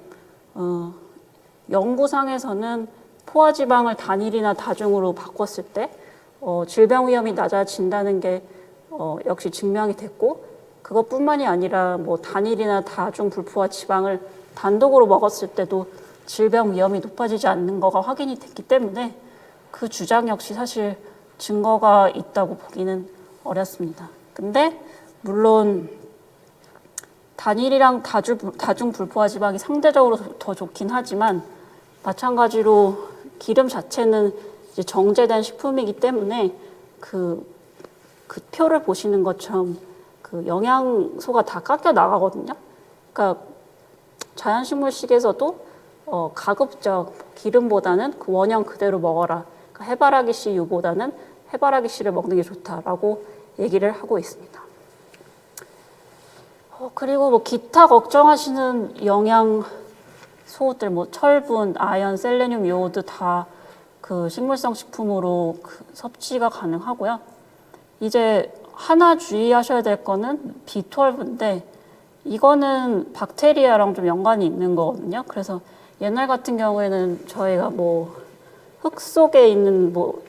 연구상에서는 포화지방을 단일이나 다중으로 바꿨을 때 질병 위험이 낮아진다는 게 역시 증명이 됐고 그것뿐만이 아니라 뭐 단일이나 다중 불포화 지방을 단독으로 먹었을 때도 질병 위험이 높아지지 않는 거가 확인이 됐기 때문에 그 주장 역시 사실 증거가 있다고 보기는 어렵습니다. 근데 물론 단일이랑 다중 불포화 지방이 상대적으로 더 좋긴 하지만 마찬가지로 기름 자체는 이제 정제된 식품이기 때문에 그 표를 보시는 것처럼 그 영양소가 다 깎여 나가거든요. 그러니까 자연식물식에서도 가급적 기름보다는 그 원형 그대로 먹어라. 그러니까 해바라기 씨 유보다는 해바라기 씨를 먹는 게 좋다라고 얘기를 하고 있습니다. 그리고 뭐 기타 걱정하시는 영양소들, 뭐 철분, 아연, 셀레늄, 요오드 다 그 식물성 식품으로 그 섭취가 가능하고요. 이제 하나 주의하셔야 될 거는 B12인데 이거는 박테리아랑 좀 연관이 있는 거거든요. 그래서 옛날 같은 경우에는 저희가 뭐 흙 속에 있는 뭐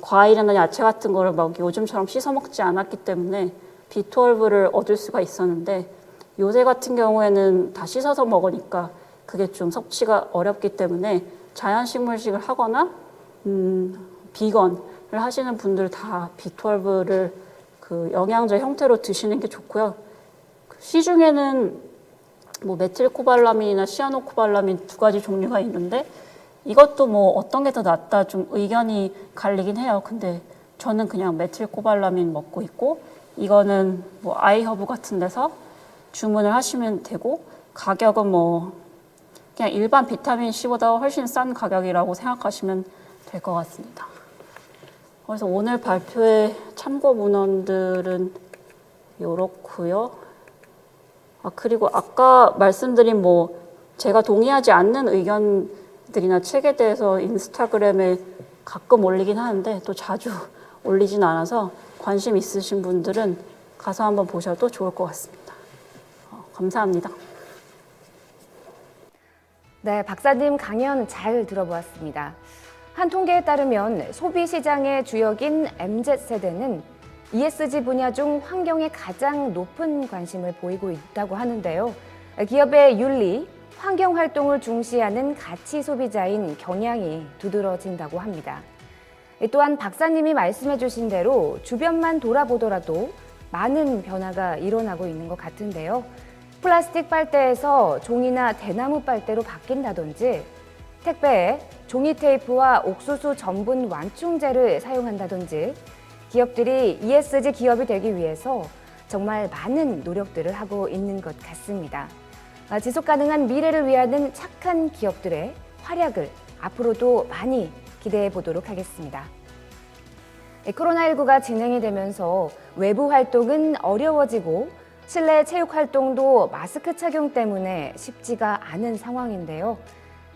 과일이나 야채 같은 거를 막 요즘처럼 씻어 먹지 않았기 때문에 B12를 얻을 수가 있었는데 요새 같은 경우에는 다 씻어서 먹으니까 그게 좀 섭취가 어렵기 때문에 자연식물식을 하거나 비건을 하시는 분들 다 B12를 그 영양제 형태로 드시는 게 좋고요. 시중에는 뭐 메틸코발라민이나 시아노코발라민 2가지 종류가 있는데 이것도 뭐 어떤 게 더 낫다 좀 의견이 갈리긴 해요. 근데 저는 그냥 메틸코발라민 먹고 있고 이거는 뭐 아이허브 같은 데서 주문을 하시면 되고 가격은 뭐 그냥 일반 비타민 C보다 훨씬 싼 가격이라고 생각하시면 될 것 같습니다. 그래서 오늘 발표의 참고 문헌들은 이렇고요. 그리고 아까 말씀드린 뭐 제가 동의하지 않는 의견들이나 책에 대해서 인스타그램에 가끔 올리긴 하는데 또 자주 올리진 않아서 관심 있으신 분들은 가서 한번 보셔도 좋을 것 같습니다. 감사합니다. 네, 박사님 강연 잘 들어보았습니다. 한 통계에 따르면 소비 시장의 주역인 MZ세대는 ESG 분야 중 환경에 가장 높은 관심을 보이고 있다고 하는데요. 기업의 윤리, 환경 활동을 중시하는 가치 소비자인 경향이 두드러진다고 합니다. 또한 박사님이 말씀해 주신 대로 주변만 돌아보더라도 많은 변화가 일어나고 있는 것 같은데요. 플라스틱 빨대에서 종이나 대나무 빨대로 바뀐다든지 택배에 종이 테이프와 옥수수 전분 완충제를 사용한다든지 기업들이 ESG 기업이 되기 위해서 정말 많은 노력들을 하고 있는 것 같습니다. 지속 가능한 미래를 위하는 착한 기업들의 활약을 앞으로도 많이 기대해 보도록 하겠습니다. 코로나19가 진행이 되면서 외부 활동은 어려워지고 실내 체육 활동도 마스크 착용 때문에 쉽지가 않은 상황인데요.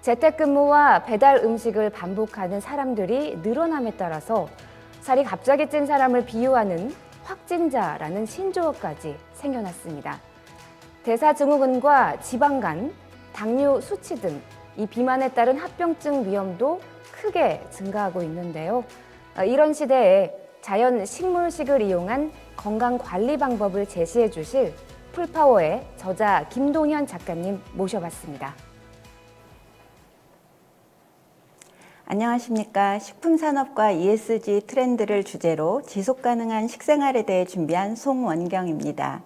재택근무와 배달 음식을 반복하는 사람들이 늘어남에 따라서 살이 갑자기 찐 사람을 비유하는 확진자라는 신조어까지 생겨났습니다. 대사증후군과 지방간, 당뇨 수치 등 이 비만에 따른 합병증 위험도 크게 증가하고 있는데요. 이런 시대에 자연 식물식을 이용한 건강 관리 방법을 제시해 주실 풀파워의 저자 김동현 작가님 모셔봤습니다. 안녕하십니까. 식품산업과 ESG 트렌드를 주제로 지속가능한 식생활에 대해 준비한 송원경입니다.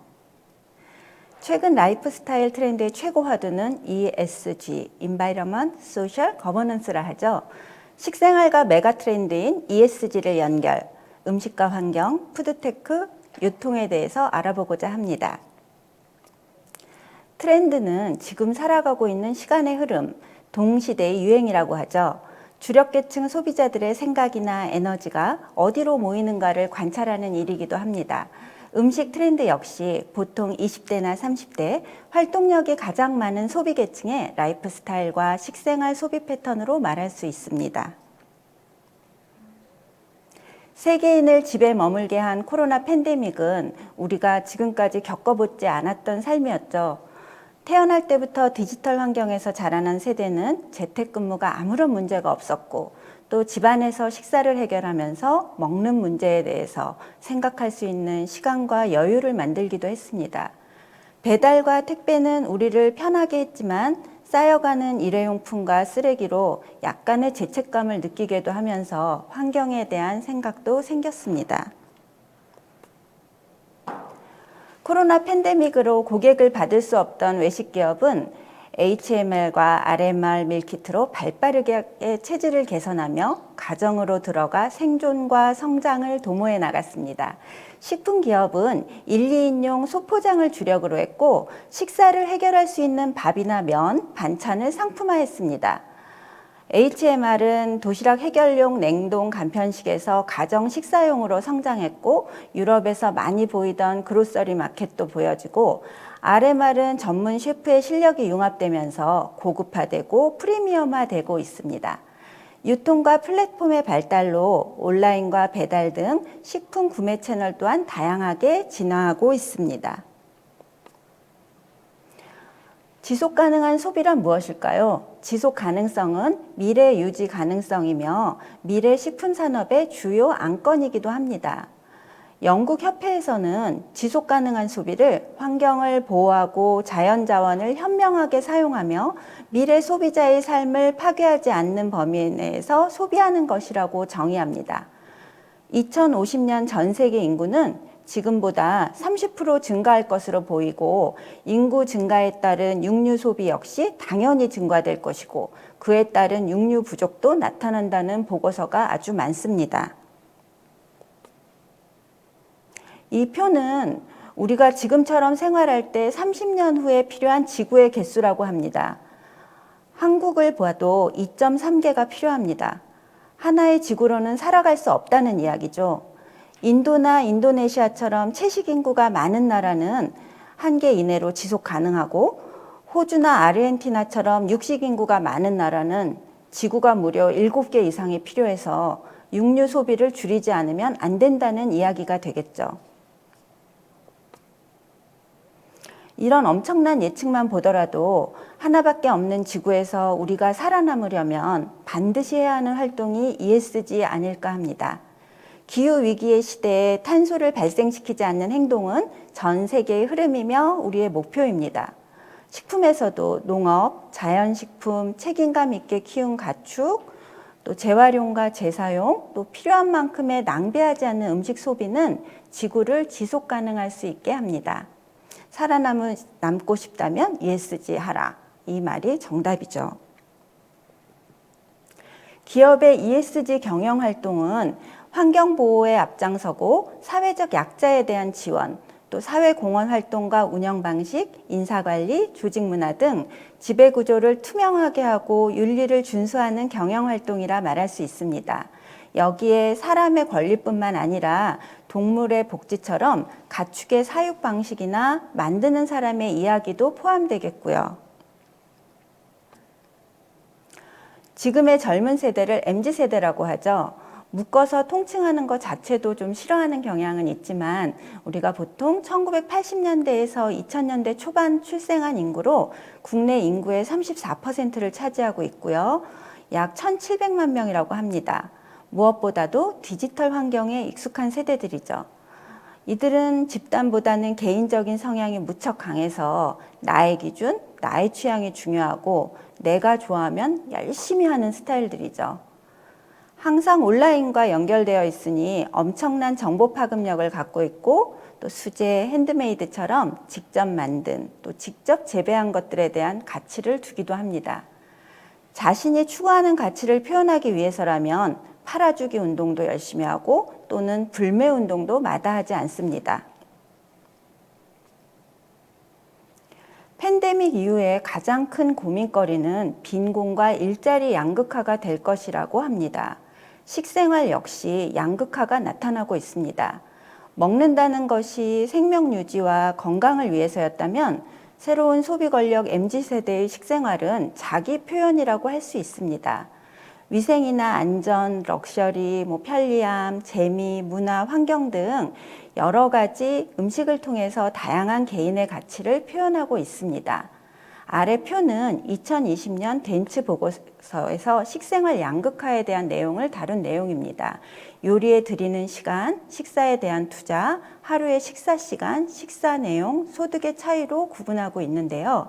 최근 라이프스타일 트렌드의 최고 화두는 ESG, Environment, Social, Governance라 하죠. 식생활과 메가 트렌드인 ESG를 연결, 음식과 환경, 푸드테크, 유통에 대해서 알아보고자 합니다. 트렌드는 지금 살아가고 있는 시간의 흐름, 동시대의 유행이라고 하죠. 주력계층 소비자들의 생각이나 에너지가 어디로 모이는가를 관찰하는 일이기도 합니다. 음식 트렌드 역시 보통 20대나 30대 활동력이 가장 많은 소비계층의 라이프 스타일과 식생활 소비 패턴으로 말할 수 있습니다. 세계인을 집에 머물게 한 코로나 팬데믹은 우리가 지금까지 겪어보지 않았던 삶이었죠. 태어날 때부터 디지털 환경에서 자라난 세대는 재택근무가 아무런 문제가 없었고 또 집안에서 식사를 해결하면서 먹는 문제에 대해서 생각할 수 있는 시간과 여유를 만들기도 했습니다. 배달과 택배는 우리를 편하게 했지만 쌓여가는 일회용품과 쓰레기로 약간의 죄책감을 느끼게도 하면서 환경에 대한 생각도 생겼습니다. 코로나 팬데믹으로 고객을 받을 수 없던 외식 기업은 HMR과 RMR 밀키트로 발빠르게 체질을 개선하며 가정으로 들어가 생존과 성장을 도모해 나갔습니다. 식품 기업은 1, 2인용 소포장을 주력으로 했고 식사를 해결할 수 있는 밥이나 면, 반찬을 상품화했습니다. HMR은 도시락 해결용 냉동 간편식에서 가정 식사용으로 성장했고 유럽에서 많이 보이던 그로서리 마켓도 보여지고 RMR은 전문 셰프의 실력이 융합되면서 고급화되고 프리미엄화되고 있습니다. 유통과 플랫폼의 발달로 온라인과 배달 등 식품 구매 채널 또한 다양하게 진화하고 있습니다. 지속 가능한 소비란 무엇일까요? 지속 가능성은 미래 유지 가능성이며 미래 식품 산업의 주요 안건이기도 합니다. 영국 협회에서는 지속 가능한 소비를 환경을 보호하고 자연 자원을 현명하게 사용하며 미래 소비자의 삶을 파괴하지 않는 범위 내에서 소비하는 것이라고 정의합니다. 2050년 전 세계 인구는 지금보다 30% 증가할 것으로 보이고 인구 증가에 따른 육류 소비 역시 당연히 증가될 것이고 그에 따른 육류 부족도 나타난다는 보고서가 아주 많습니다. 이 표는 우리가 지금처럼 생활할 때 30년 후에 필요한 지구의 개수라고 합니다. 한국을 봐도 2.3개가 필요합니다. 하나의 지구로는 살아갈 수 없다는 이야기죠. 인도나 인도네시아처럼 채식 인구가 많은 나라는 1개 이내로 지속 가능하고 호주나 아르헨티나처럼 육식 인구가 많은 나라는 지구가 무려 7개 이상이 필요해서 육류 소비를 줄이지 않으면 안 된다는 이야기가 되겠죠. 이런 엄청난 예측만 보더라도 하나밖에 없는 지구에서 우리가 살아남으려면 반드시 해야 하는 활동이 ESG 아닐까 합니다. 기후위기의 시대에 탄소를 발생시키지 않는 행동은 전 세계의 흐름이며 우리의 목표입니다. 식품에서도 농업, 자연식품, 책임감 있게 키운 가축, 또 재활용과 재사용, 또 필요한 만큼의 낭비하지 않는 음식 소비는 지구를 지속 가능할 수 있게 합니다. 살아남고 싶다면 ESG 하라. 이 말이 정답이죠. 기업의 ESG 경영 활동은 환경보호에 앞장서고 사회적 약자에 대한 지원, 또 사회공헌 활동과 운영 방식, 인사관리, 조직문화 등 지배구조를 투명하게 하고 윤리를 준수하는 경영활동이라 말할 수 있습니다. 여기에 사람의 권리뿐만 아니라 동물의 복지처럼 가축의 사육 방식이나 만드는 사람의 이야기도 포함되겠고요. 지금의 젊은 세대를 MZ세대라고 하죠. 묶어서 통칭하는 것 자체도 좀 싫어하는 경향은 있지만 우리가 보통 1980년대에서 2000년대 초반 출생한 인구로 국내 인구의 34%를 차지하고 있고요. 약 1700만 명이라고 합니다. 무엇보다도 디지털 환경에 익숙한 세대들이죠. 이들은 집단보다는 개인적인 성향이 무척 강해서 나의 기준, 나의 취향이 중요하고 내가 좋아하면 열심히 하는 스타일들이죠. 항상 온라인과 연결되어 있으니 엄청난 정보 파급력을 갖고 있고 또 수제, 핸드메이드처럼 직접 만든 또 직접 재배한 것들에 대한 가치를 두기도 합니다. 자신이 추구하는 가치를 표현하기 위해서라면 팔아주기 운동도 열심히 하고 또는 불매 운동도 마다하지 않습니다. 팬데믹 이후에 가장 큰 고민거리는 빈곤과 일자리 양극화가 될 것이라고 합니다. 식생활 역시 양극화가 나타나고 있습니다. 먹는다는 것이 생명 유지와 건강을 위해서였다면 새로운 소비 권력 MZ세대의 식생활은 자기 표현이라고 할 수 있습니다. 위생이나 안전, 럭셔리, 편리함, 재미, 문화, 환경 등 여러 가지 음식을 통해서 다양한 개인의 가치를 표현하고 있습니다. 아래 표는 2020년 덴츠 보고서에서 식생활 양극화에 대한 내용을 다룬 내용입니다. 요리에 들이는 시간, 식사에 대한 투자, 하루의 식사 시간, 식사 내용, 소득의 차이로 구분하고 있는데요.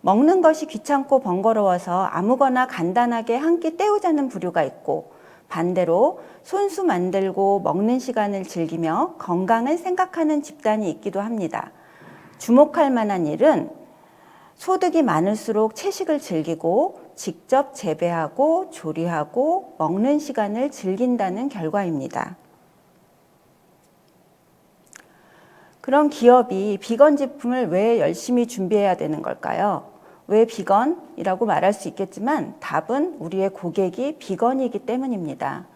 먹는 것이 귀찮고 번거로워서 아무거나 간단하게 한 끼 때우자는 부류가 있고 반대로 손수 만들고 먹는 시간을 즐기며 건강을 생각하는 집단이 있기도 합니다. 주목할 만한 일은 소득이 많을수록 채식을 즐기고 직접 재배하고 조리하고 먹는 시간을 즐긴다는 결과입니다. 그럼 기업이 비건 제품을 왜 열심히 준비해야 되는 걸까요? 왜 비건이라고 말할 수 있겠지만 답은 우리의 고객이 비건이기 때문입니다.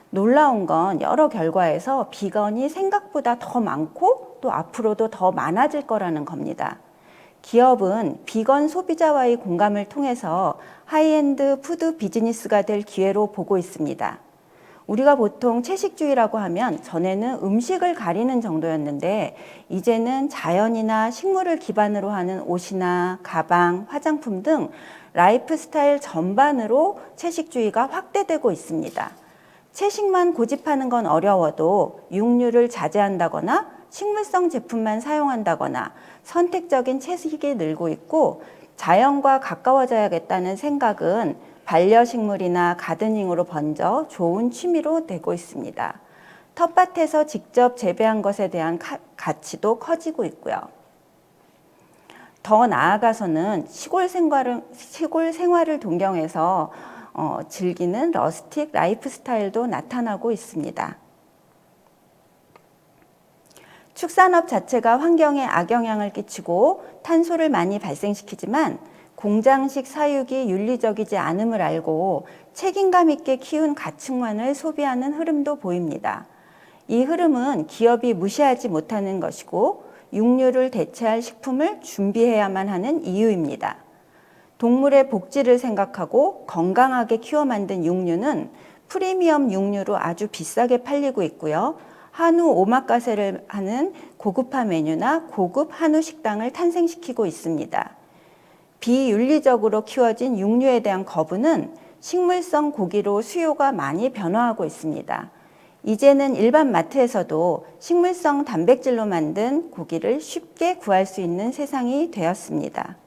놀라운 건 여러 결과에서 비건이 생각보다 더 많고 또 앞으로도 더 많아질 거라는 겁니다. 기업은 비건 소비자와의 공감을 통해서 하이엔드 푸드 비즈니스가 될 기회로 보고 있습니다. 우리가 보통 채식주의라고 하면 전에는 음식을 가리는 정도였는데 이제는 자연이나 식물을 기반으로 하는 옷이나 가방, 화장품 등 라이프 스타일 전반으로 채식주의가 확대되고 있습니다. 채식만 고집하는 건 어려워도 육류를 자제한다거나 식물성 제품만 사용한다거나 선택적인 채식이 늘고 있고 자연과 가까워져야겠다는 생각은 반려식물이나 가드닝으로 번져 좋은 취미로 되고 있습니다. 텃밭에서 직접 재배한 것에 대한 가치도 커지고 있고요. 더 나아가서는 시골 생활을 동경해서 즐기는 러스틱 라이프 스타일도 나타나고 있습니다. 축산업 자체가 환경에 악영향을 끼치고 탄소를 많이 발생시키지만 공장식 사육이 윤리적이지 않음을 알고 책임감 있게 키운 가축만을 소비하는 흐름도 보입니다. 이 흐름은 기업이 무시하지 못하는 것이고 육류를 대체할 식품을 준비해야만 하는 이유입니다. 동물의 복지를 생각하고 건강하게 키워 만든 육류는 프리미엄 육류로 아주 비싸게 팔리고 있고요. 한우 오마카세를 하는 고급화 메뉴나 고급 한우 식당을 탄생시키고 있습니다. 비윤리적으로 키워진 육류에 대한 거부는 식물성 고기로 수요가 많이 변화하고 있습니다. 이제는 일반 마트에서도 식물성 단백질로 만든 고기를 쉽게 구할 수 있는 세상이 되었습니다.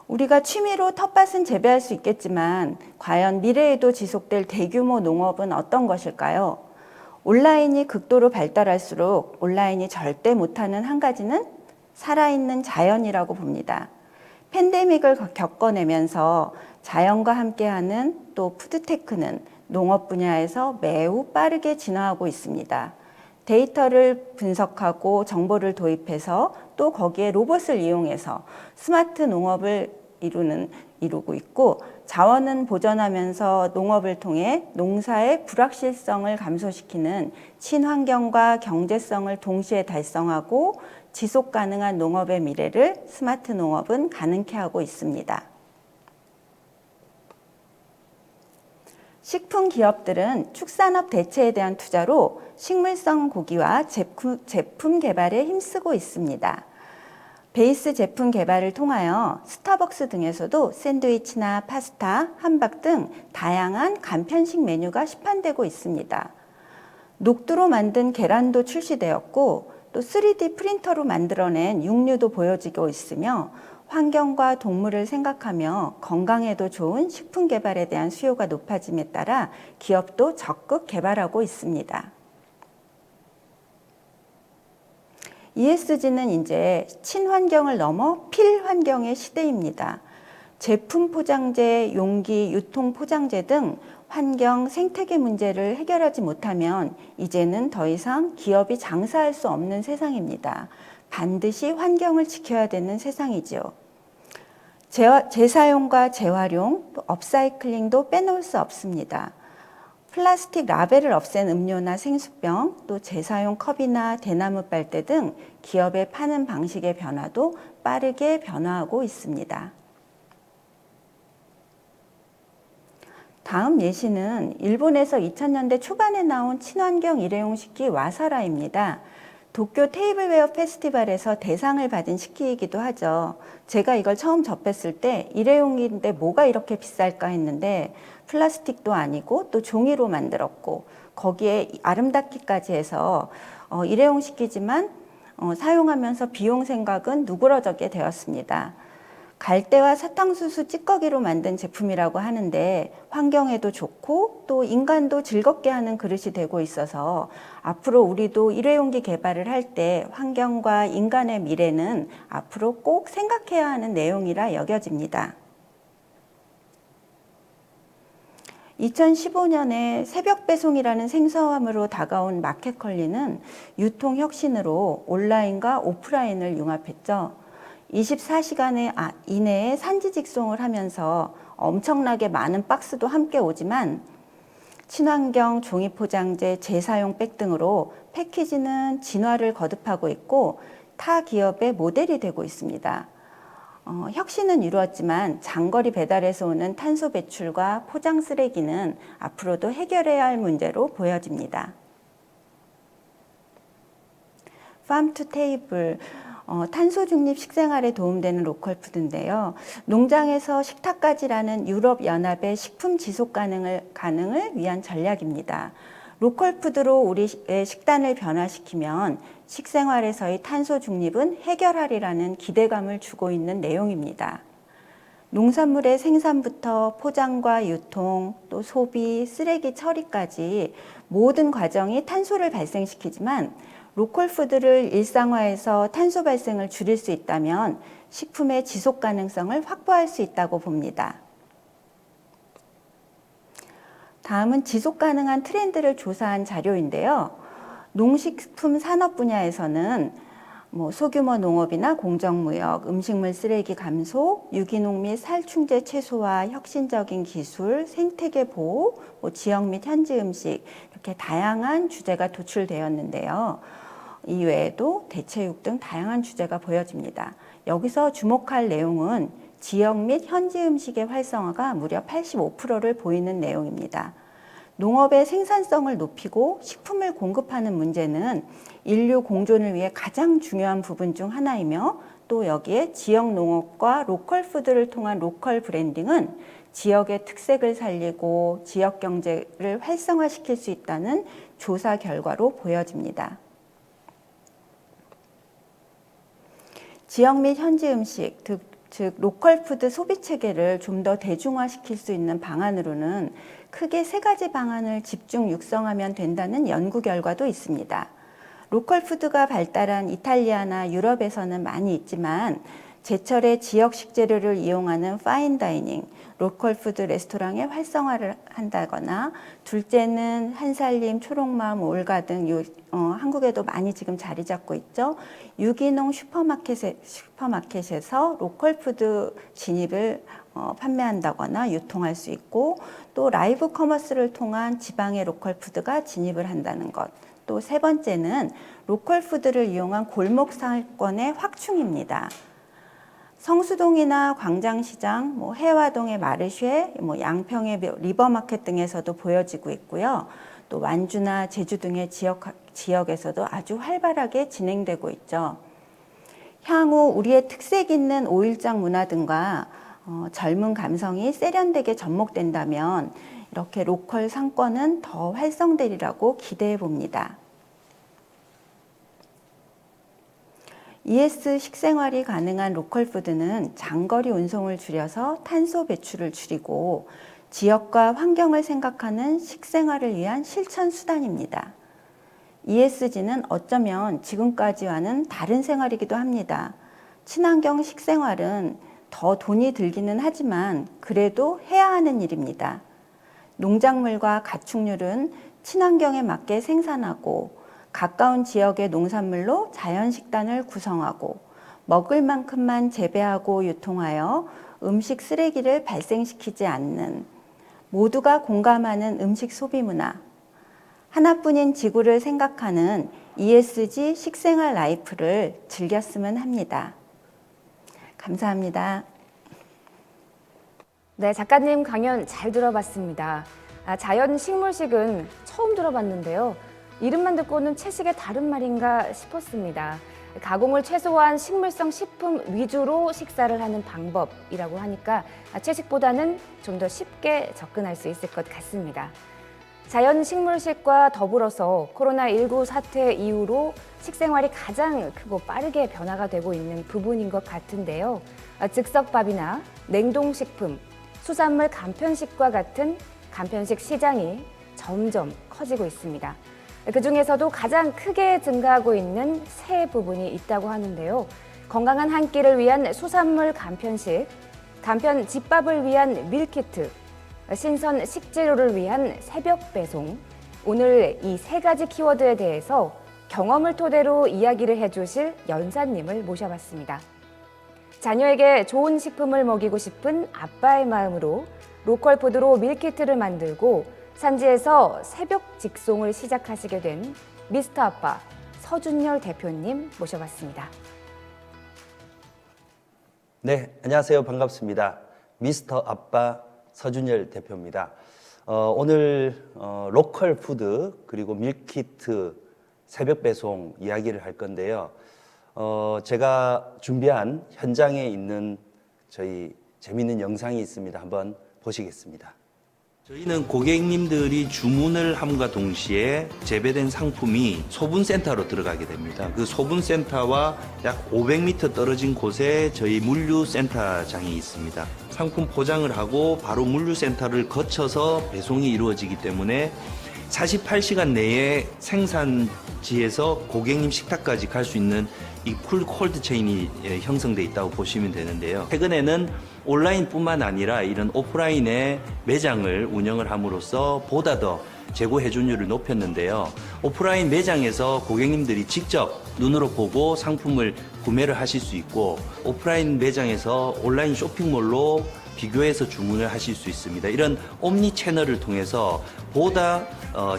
우리가 취미로 텃밭은 재배할 수 있겠지만 과연 미래에도 지속될 대규모 농업은 어떤 것일까요? 온라인이 극도로 발달할수록 온라인이 절대 못하는 한 가지는 살아있는 자연이라고 봅니다. 팬데믹을 겪어내면서 자연과 함께하는 또 푸드테크는 농업 분야에서 매우 빠르게 진화하고 있습니다. 데이터를 분석하고 정보를 도입해서 또 거기에 로봇을 이용해서 스마트 농업을 이루고 있고 자원은 보전하면서 농업을 통해 농사의 불확실성을 감소시키는 친환경과 경제성을 동시에 달성하고 지속 가능한 농업의 미래를 스마트 농업은 가능케 하고 있습니다. 식품 기업들은 축산업 대체에 대한 투자로 식물성 고기와 제품 개발에 힘쓰고 있습니다. 베이스 제품 개발을 통하여 스타벅스 등에서도 샌드위치나 파스타, 함박 등 다양한 간편식 메뉴가 시판되고 있습니다. 녹두로 만든 계란도 출시되었고 또 3D 프린터로 만들어낸 육류도 보여지고 있으며 환경과 동물을 생각하며 건강에도 좋은 식품 개발에 대한 수요가 높아짐에 따라 기업도 적극 개발하고 있습니다. ESG는 이제 친환경을 넘어 필환경의 시대입니다. 제품 포장재, 용기, 유통 포장재 등 환경, 생태계 문제를 해결하지 못하면 이제는 더 이상 기업이 장사할 수 없는 세상입니다. 반드시 환경을 지켜야 되는 세상이죠. 재사용과 재활용, 또 업사이클링도 빼놓을 수 없습니다. 플라스틱 라벨을 없앤 음료나 생수병, 또 재사용 컵이나 대나무 빨대 등 기업의 파는 방식의 변화도 빠르게 변화하고 있습니다. 다음 예시는 일본에서 2000년대 초반에 나온 친환경 일회용 식기 와사라입니다. 도쿄 테이블웨어 페스티벌에서 대상을 받은 식기이기도 하죠. 제가 이걸 처음 접했을 때 일회용인데 뭐가 이렇게 비쌀까 했는데 플라스틱도 아니고 또 종이로 만들었고 거기에 아름답기까지 해서 일회용 식기지만 사용하면서 비용 생각은 누그러지게 되었습니다. 갈대와 사탕수수 찌꺼기로 만든 제품이라고 하는데 환경에도 좋고 또 인간도 즐겁게 하는 그릇이 되고 있어서 앞으로 우리도 일회용기 개발을 할 때 환경과 인간의 미래는 앞으로 꼭 생각해야 하는 내용이라 여겨집니다. 2015년에 새벽 배송이라는 생소함으로 다가온 마켓컬리는 유통 혁신으로 온라인과 오프라인을 융합했죠. 24시간 이내에 산지 직송을 하면서 엄청나게 많은 박스도 함께 오지만 친환경 종이 포장재, 재사용 백 등으로 패키지는 진화를 거듭하고 있고 타 기업의 모델이 되고 있습니다. 혁신은 이루어지만 장거리 배달에서 오는 탄소 배출과 포장 쓰레기는 앞으로도 해결해야 할 문제로 보여집니다. Farm to Table, 탄소 중립 식생활에 도움되는 로컬 푸드인데요. 농장에서 식탁까지라는 유럽 연합의 식품 지속 가능을 위한 전략입니다. 로컬 푸드로 우리의 식단을 변화시키면 식생활에서의 탄소 중립은 해결하리라는 기대감을 주고 있는 내용입니다. 농산물의 생산부터 포장과 유통, 또 소비, 쓰레기 처리까지 모든 과정이 탄소를 발생시키지만 로컬 푸드를 일상화해서 탄소 발생을 줄일 수 있다면 식품의 지속 가능성을 확보할 수 있다고 봅니다. 다음은 지속 가능한 트렌드를 조사한 자료인데요. 농식품 산업 분야에서는 소규모 농업이나 공정무역, 음식물 쓰레기 감소, 유기농 및 살충제 최소화, 혁신적인 기술, 생태계 보호, 지역 및 현지 음식 이렇게 다양한 주제가 도출되었는데요. 이외에도 대체육 등 다양한 주제가 보여집니다. 여기서 주목할 내용은 지역 및 현지 음식의 활성화가 무려 85%를 보이는 내용입니다. 농업의 생산성을 높이고 식품을 공급하는 문제는 인류 공존을 위해 가장 중요한 부분 중 하나이며 또 여기에 지역 농업과 로컬 푸드를 통한 로컬 브랜딩은 지역의 특색을 살리고 지역 경제를 활성화시킬 수 있다는 조사 결과로 보여집니다. 지역 및 현지 음식, 즉 로컬 푸드 소비 체계를 좀 더 대중화시킬 수 있는 방안으로는 크게 세 가지 방안을 집중 육성하면 된다는 연구 결과도 있습니다. 로컬 푸드가 발달한 이탈리아나 유럽에서는 많이 있지만 제철의 지역 식재료를 이용하는 파인 다이닝, 로컬 푸드 레스토랑의 활성화를 한다거나 둘째는 한살림, 초록마을, 올가 등 한국에도 많이 지금 자리 잡고 있죠. 유기농 슈퍼마켓에서 로컬 푸드 진입을 판매한다거나 유통할 수 있고 또 라이브 커머스를 통한 지방의 로컬 푸드가 진입을 한다는 것. 또 세 번째는 로컬 푸드를 이용한 골목 상권의 확충입니다. 성수동이나 광장시장, 해화동의 마르쉐, 양평의 리버마켓 등에서도 보여지고 있고요. 또 완주나 제주 등의 지역에서도 아주 활발하게 진행되고 있죠. 향후 우리의 특색 있는 5일장 문화 등과 젊은 감성이 세련되게 접목된다면 이렇게 로컬 상권은 더 활성되리라고 기대해 봅니다. ES 식생활이 가능한 로컬푸드는 장거리 운송을 줄여서 탄소 배출을 줄이고 지역과 환경을 생각하는 식생활을 위한 실천 수단입니다. ESG는 어쩌면 지금까지와는 다른 생활이기도 합니다. 친환경 식생활은 더 돈이 들기는 하지만 그래도 해야 하는 일입니다. 농작물과 가축류는 친환경에 맞게 생산하고 가까운 지역의 농산물로 자연식단을 구성하고 먹을 만큼만 재배하고 유통하여 음식 쓰레기를 발생시키지 않는 모두가 공감하는 음식 소비 문화, 하나뿐인 지구를 생각하는 ESG 식생활 라이프를 즐겼으면 합니다. 감사합니다. 네, 작가님 강연 잘 들어봤습니다. 자연 식물식은 처음 들어봤는데요. 이름만 듣고는 채식의 다른 말인가 싶었습니다. 가공을 최소화한 식물성 식품 위주로 식사를 하는 방법이라고 하니까 채식보다는 좀 더 쉽게 접근할 수 있을 것 같습니다. 자연 식물식과 더불어서 코로나19 사태 이후로 식생활이 가장 크고 빠르게 변화가 되고 있는 부분인 것 같은데요. 즉석밥이나 냉동식품, 수산물 간편식과 같은 간편식 시장이 점점 커지고 있습니다. 그중에서도 가장 크게 증가하고 있는 세 부분이 있다고 하는데요. 건강한 한 끼를 위한 수산물 간편식, 간편 집밥을 위한 밀키트, 신선 식재료를 위한 새벽 배송. 오늘 이 세 가지 키워드에 대해서 경험을 토대로 이야기를 해주실 연사님을 모셔봤습니다. 자녀에게 좋은 식품을 먹이고 싶은 아빠의 마음으로 로컬 푸드로 밀키트를 만들고 산지에서 새벽 직송을 시작하시게 된 미스터 아빠 서준열 대표님 모셔봤습니다. 네, 안녕하세요. 반갑습니다. 미스터 아빠 서준열 대표입니다. 오늘 로컬 푸드 그리고 밀키트 새벽 배송 이야기를 할 건데요. 제가 준비한 현장에 있는 저희 재미있는 영상이 있습니다. 한번 보시겠습니다. 저희는 고객님들이 주문을 함과 동시에 재배된 상품이 소분센터로 들어가게 됩니다. 그 소분센터와 약 500m 떨어진 곳에 저희 물류센터장이 있습니다. 상품 포장을 하고 바로 물류센터를 거쳐서 배송이 이루어지기 때문에 48시간 내에 생산지에서 고객님 식탁까지 갈 수 있는 이 풀 콜드 체인이 형성돼 있다고 보시면 되는데요. 최근에는 온라인뿐만 아니라 이런 오프라인의 매장을 운영을 함으로써 보다 더 재고 회전율을 높였는데요. 오프라인 매장에서 고객님들이 직접 눈으로 보고 상품을 구매를 하실 수 있고 오프라인 매장에서 온라인 쇼핑몰로 비교해서 주문을 하실 수 있습니다. 이런 옴니 채널을 통해서 보다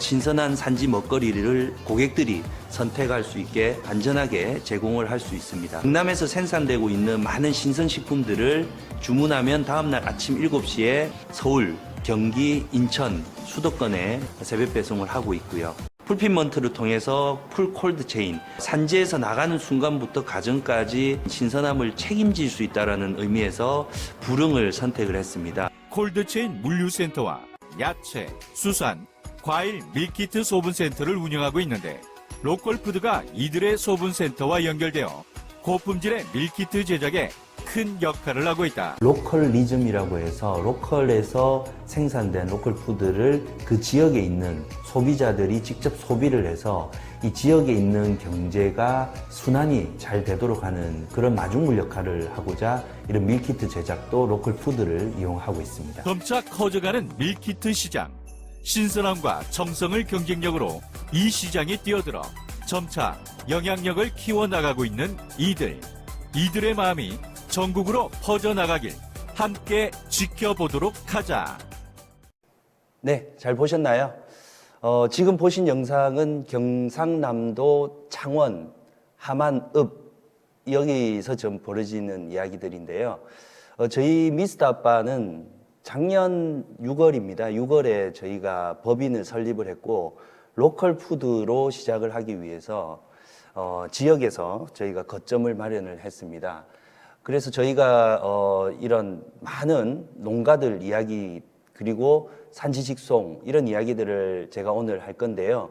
신선한 산지 먹거리를 고객들이 선택할 수 있게 안전하게 제공을 할 수 있습니다. 경남에서 생산되고 있는 많은 신선식품들을 주문하면 다음날 아침 7시에 서울, 경기, 인천, 수도권에 새벽 배송을 하고 있고요. 풀피먼트를 통해서 풀 콜드 체인, 산지에서 나가는 순간부터 가정까지 신선함을 책임질 수 있다는 의미에서 불응을 선택을 했습니다. 콜드체인 물류센터와 야채, 수산, 과일, 밀키트 소분센터를 운영하고 있는데 로컬푸드가 이들의 소분센터와 연결되어 고품질의 밀키트 제작에 큰 역할을 하고 있다. 로컬리즘이라고 해서 로컬에서 생산된 로컬 푸드를 그 지역에 있는 소비자들이 직접 소비를 해서 이 지역에 있는 경제가 순환이 잘 되도록 하는 그런 마중물 역할을 하고자 이런 밀키트 제작도 로컬 푸드를 이용하고 있습니다. 점차 커져가는 밀키트 시장. 신선함과 정성을 경쟁력으로 이 시장에 뛰어들어 점차 영향력을 키워나가고 있는 이들의 마음이 전국으로 퍼져나가길 함께 지켜보도록 하자. 네, 잘 보셨나요? 지금 보신 영상은 경상남도 창원, 함안읍 여기서 좀 벌어지는 이야기들인데요. 저희 미스터 아빠는 작년 6월입니다. 6월에 저희가 법인을 설립을 했고 로컬 푸드로 시작을 하기 위해서 지역에서 저희가 거점을 마련을 했습니다. 그래서 저희가 이런 많은 농가들 이야기 그리고 산지 직송 이런 이야기들을 제가 오늘 할 건데요.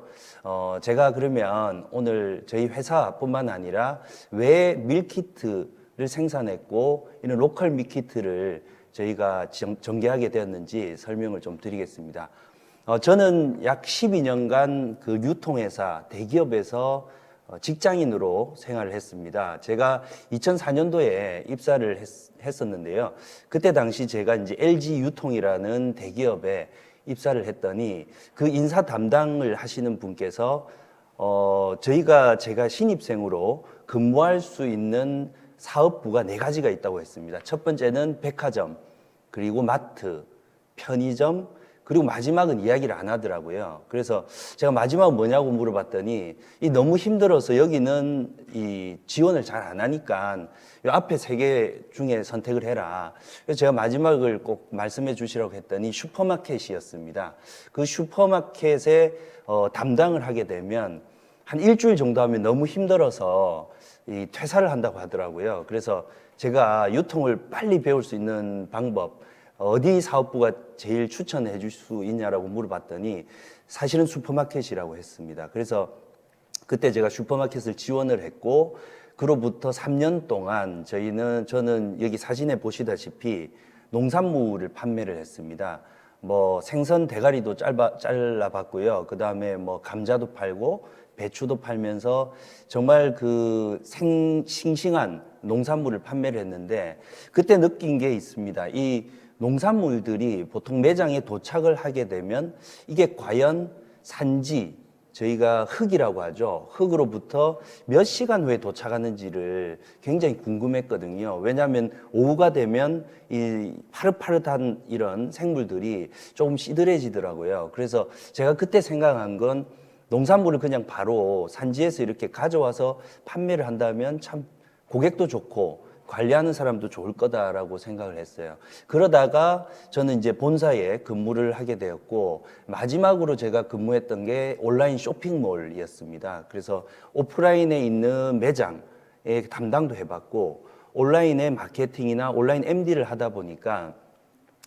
제가 그러면 오늘 저희 회사뿐만 아니라 왜 밀키트를 생산했고 이런 로컬 밀키트를 저희가 전개하게 되었는지 설명을 좀 드리겠습니다. 저는 약 12년간 그 유통회사 대기업에서 직장인으로 생활을 했습니다. 제가 2004년도에 입사를 했었는데요. 그때 당시 제가 이제 LG 유통이라는 대기업에 입사를 했더니 그 인사 담당을 하시는 분께서 제가 신입생으로 근무할 수 있는 사업부가 4가지가 있다고 했습니다. 첫 번째는 백화점, 그리고 마트, 편의점, 그리고 마지막은 이야기를 안 하더라고요. 그래서 제가 마지막은 뭐냐고 물어봤더니 너무 힘들어서 여기는 이 지원을 잘 안 하니까 이 앞에 3개 중에 선택을 해라. 그래서 제가 마지막을 꼭 말씀해 주시라고 했더니 슈퍼마켓이었습니다. 그 슈퍼마켓에 담당을 하게 되면 한 일주일 정도 하면 너무 힘들어서 퇴사를 한다고 하더라고요. 그래서 제가 유통을 빨리 배울 수 있는 방법, 어디 사업부가 제일 추천해 줄 수 있냐라고 물어봤더니 사실은 슈퍼마켓이라고 했습니다. 그래서 그때 제가 슈퍼마켓을 지원을 했고 그로부터 3년 동안 저는 여기 사진에 보시다시피 농산물을 판매를 했습니다. 뭐 생선 대가리도 잘라봤고요. 그 다음에 뭐 감자도 팔고 배추도 팔면서 정말 그 싱싱한 농산물을 판매를 했는데 그때 느낀 게 있습니다. 이 농산물들이 보통 매장에 도착을 하게 되면 이게 과연 산지, 저희가 흙이라고 하죠. 흙으로부터 몇 시간 후에 도착하는지를 굉장히 궁금했거든요. 왜냐하면 오후가 되면 이 파릇파릇한 이런 생물들이 조금 시들해지더라고요. 그래서 제가 그때 생각한 건 농산물을 그냥 바로 산지에서 이렇게 가져와서 판매를 한다면 참 고객도 좋고 관리하는 사람도 좋을 거다라고 생각을 했어요. 그러다가 저는 이제 본사에 근무를 하게 되었고 마지막으로 제가 근무했던 게 온라인 쇼핑몰이었습니다. 그래서 오프라인에 있는 매장에 담당도 해봤고 온라인의 마케팅이나 온라인 MD를 하다 보니까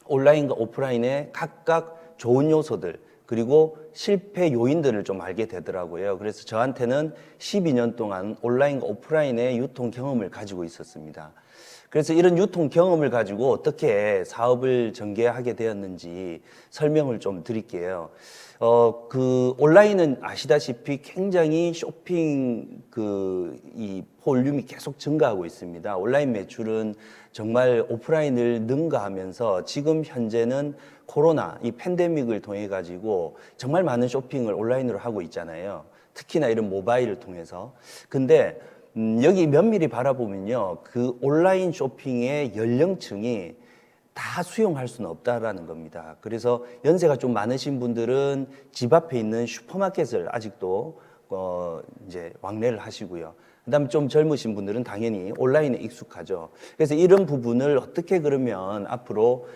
온라인과 오프라인의 각각 좋은 요소들 그리고 실패 요인들을 좀 알게 되더라고요. 그래서 저한테는 12년 동안 온라인과 오프라인의 유통 경험을 가지고 있었습니다. 그래서 이런 유통 경험을 가지고 어떻게 사업을 전개하게 되었는지 설명을 좀 드릴게요. 그 온라인은 아시다시피 굉장히 쇼핑 이 볼륨이 계속 증가하고 있습니다. 온라인 매출은 정말 오프라인을 능가하면서 지금 현재는 코로나 이 팬데믹을 통해 가지고 정말 많은 쇼핑을 온라인으로 하고 있잖아요. 특히나 이런 모바일을 통해서. 근데 여기 면밀히 바라보면요. 그 온라인 쇼핑의 연령층이 다 수용할 수는 없다라는 겁니다. 그래서 연세가 좀 많으신 분들은 집 앞에 있는 슈퍼마켓을 아직도 이제 왕래를 하시고요. 그다음에 좀 젊으신 분들은 당연히 온라인에 익숙하죠. 그래서 이런 부분을 어떻게 그러면 앞으로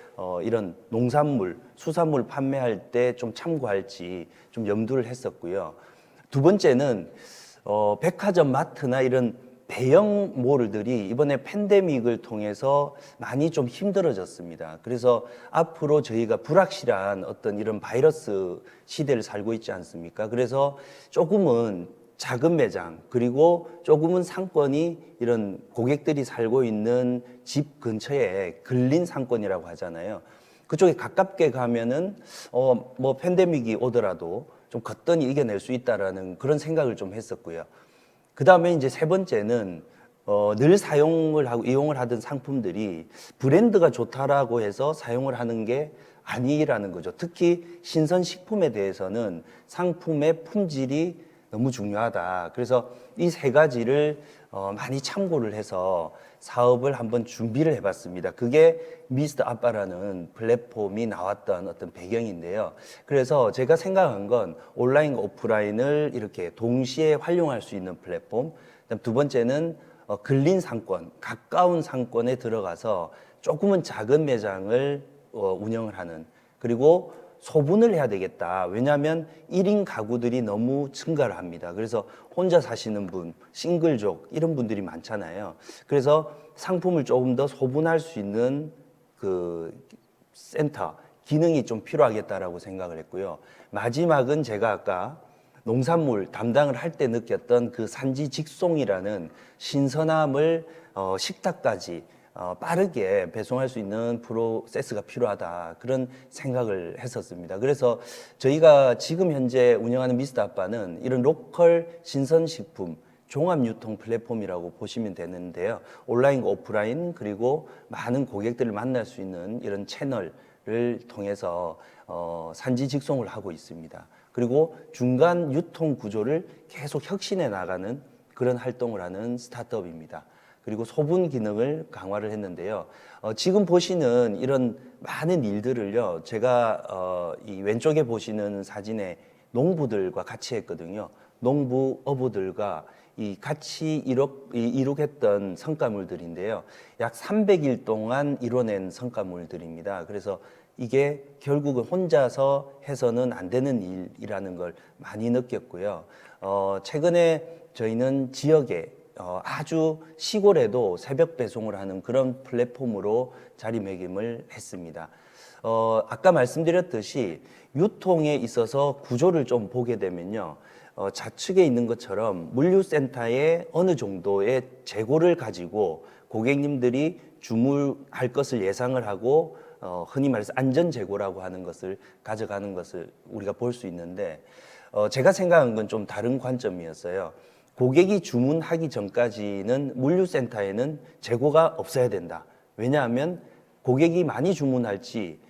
이런 농산물, 수산물 판매할 때 좀 참고할지 좀 염두를 했었고요. 두 번째는 백화점, 마트나 이런 대형 몰들이 이번에 팬데믹을 통해서 많이 좀 힘들어졌습니다. 그래서 앞으로 저희가 불확실한 어떤 이런 바이러스 시대를 살고 있지 않습니까? 그래서 조금은 작은 매장 그리고 조금은 상권이 이런 고객들이 살고 있는 집 근처에 근린 상권이라고 하잖아요. 그쪽에 가깝게 가면은 뭐 팬데믹이 오더라도 좀 거뜬히 이겨낼 수 있다라는 그런 생각을 좀 했었고요. 그 다음에 이제 세 번째는 늘 사용을 하고 이용을 하던 상품들이 브랜드가 좋다라고 해서 사용을 하는 게 아니라는 거죠. 특히 신선식품에 대해서는 상품의 품질이 너무 중요하다. 그래서 이 3가지를 많이 참고를 해서 사업을 한번 준비를 해봤습니다. 그게 미스터 아빠라는 플랫폼이 나왔던 어떤 배경인데요. 그래서 제가 생각한 건 온라인과 오프라인을 이렇게 동시에 활용할 수 있는 플랫폼. 그다음 두 번째는 근린 상권, 가까운 상권에 들어가서 조금은 작은 매장을 운영을 하는. 그리고 소분을 해야 되겠다. 왜냐하면 1인 가구들이 너무 증가를 합니다. 그래서 혼자 사시는 분, 싱글족 이런 분들이 많잖아요. 그래서 상품을 조금 더 소분할 수 있는 그 센터, 기능이 좀 필요하겠다라고 생각을 했고요. 마지막은 제가 아까 농산물 담당을 할 때 느꼈던 그 산지 직송이라는 신선함을 식탁까지 빠르게 배송할 수 있는 프로세스가 필요하다, 그런 생각을 했었습니다. 그래서 저희가 지금 현재 운영하는 미스터 아빠는 이런 로컬 신선식품 종합유통 플랫폼이라고 보시면 되는데요. 온라인과 오프라인 그리고 많은 고객들을 만날 수 있는 이런 채널을 통해서 산지 직송을 하고 있습니다. 그리고 중간 유통 구조를 계속 혁신해 나가는 그런 활동을 하는 스타트업입니다. 그리고 소분 기능을 강화를 했는데요. 지금 보시는 이런 많은 일들을요, 제가 이 왼쪽에 보시는 사진에 농부들과 같이 했거든요. 농부 어부들과 이 같이 이룩했던 성과물들인데요. 약 300일 동안 이뤄낸 성과물들입니다. 그래서 이게 결국은 혼자서 해서는 안 되는 일이라는 걸 많이 느꼈고요. 최근에 저희는 지역에 아주 시골에도 새벽 배송을 하는 그런 플랫폼으로 자리매김을 했습니다. 아까 말씀드렸듯이 유통에 있어서 구조를 좀 보게 되면요. 좌측에 있는 것처럼 물류센터에 어느 정도의 재고를 가지고 고객님들이 주문할 것을 예상을 하고 흔히 말해서 안전재고라고 하는 것을 가져가는 것을 우리가 볼 수 있는데, 제가 생각한 건 좀 다른 관점이었어요. 고객이 주문하기 전까지는 물류센터에는 재고가 없어야 된다. 왜냐하면 고객이 많이 주문할지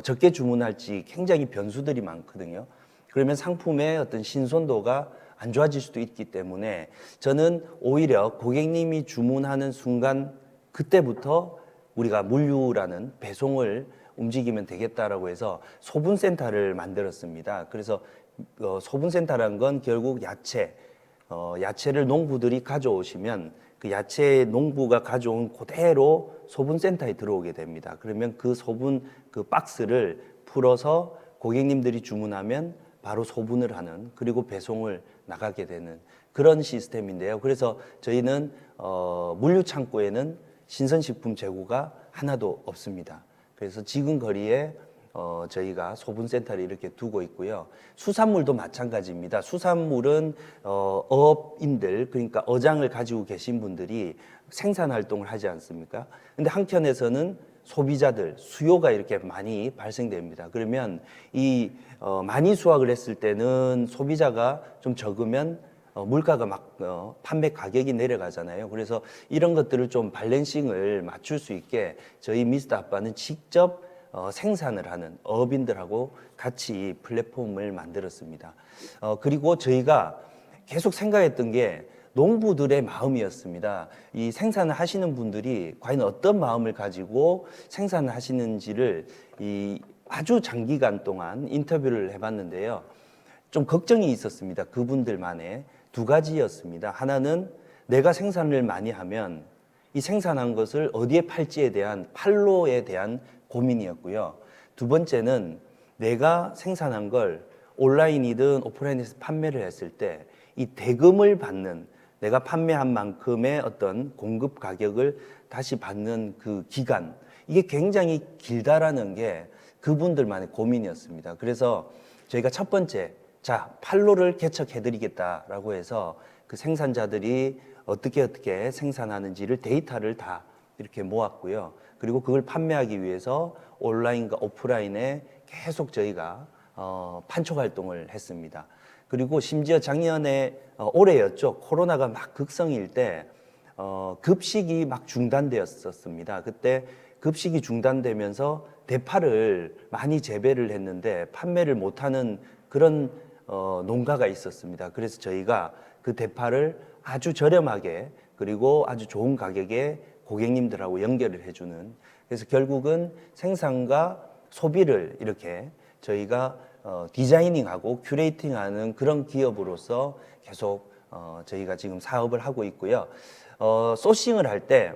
적게 주문할지 굉장히 변수들이 많거든요. 그러면 상품의 어떤 신선도가 안 좋아질 수도 있기 때문에 저는 오히려 고객님이 주문하는 순간 그때부터 우리가 물류라는 배송을 움직이면 되겠다라고 해서 소분센터를 만들었습니다. 그래서 소분센터라는 건 결국 야채를 농부들이 가져오시면 그 야채 농부가 가져온 그대로 소분센터에 들어오게 됩니다. 그러면 그 소분 그 박스를 풀어서 고객님들이 주문하면 바로 소분을 하는, 그리고 배송을 나가게 되는 그런 시스템인데요. 그래서 저희는 물류 창고에는 신선식품 재고가 하나도 없습니다. 그래서 지금 거리에 저희가 소분센터를 이렇게 두고 있고요. 수산물도 마찬가지입니다. 수산물은 어업인들, 그러니까 어장을 가지고 계신 분들이 생산 활동을 하지 않습니까? 근데 한켠에서는 소비자들, 수요가 이렇게 많이 발생됩니다. 그러면 이 많이 수확을 했을 때는 소비자가 좀 적으면 물가가 막 판매 가격이 내려가잖아요. 그래서 이런 것들을 좀 밸런싱을 맞출 수 있게 저희 미스터 아빠는 직접 생산을 하는 어업인들하고 같이 플랫폼을 만들었습니다. 그리고 저희가 계속 생각했던 게 농부들의 마음이었습니다. 이 생산을 하시는 분들이 과연 어떤 마음을 가지고 생산을 하시는지를 아주 장기간 동안 인터뷰를 해봤는데요. 좀 걱정이 있었습니다. 그분들만의 두 가지였습니다. 하나는 내가 생산을 많이 하면 이 생산한 것을 어디에 팔지에 대한 판로에 대한 고민이었고요. 두 번째는 내가 생산한 걸 온라인이든 오프라인에서 판매를 했을 때 이 대금을 받는, 내가 판매한 만큼의 어떤 공급 가격을 다시 받는 그 기간, 이게 굉장히 길다라는 게 그분들만의 고민이었습니다. 그래서 저희가 첫 번째, 판로를 개척해드리겠다라고 해서 그 생산자들이 어떻게 생산하는지를 데이터를 다 이렇게 모았고요. 그리고 그걸 판매하기 위해서 온라인과 오프라인에 계속 저희가 판촉 활동을 했습니다. 그리고 심지어 작년에 올해였죠. 코로나가 막 극성일 때 급식이 막 중단되었었습니다. 그때 급식이 중단되면서 대파를 많이 재배를 했는데 판매를 못하는 그런 농가가 있었습니다. 그래서 저희가 그 대파를 아주 저렴하게 그리고 아주 좋은 가격에 고객님들하고 연결을 해주는, 그래서 결국은 생산과 소비를 이렇게 저희가 디자이닝하고 큐레이팅하는 그런 기업으로서 계속 저희가 지금 사업을 하고 있고요. 소싱을 할 때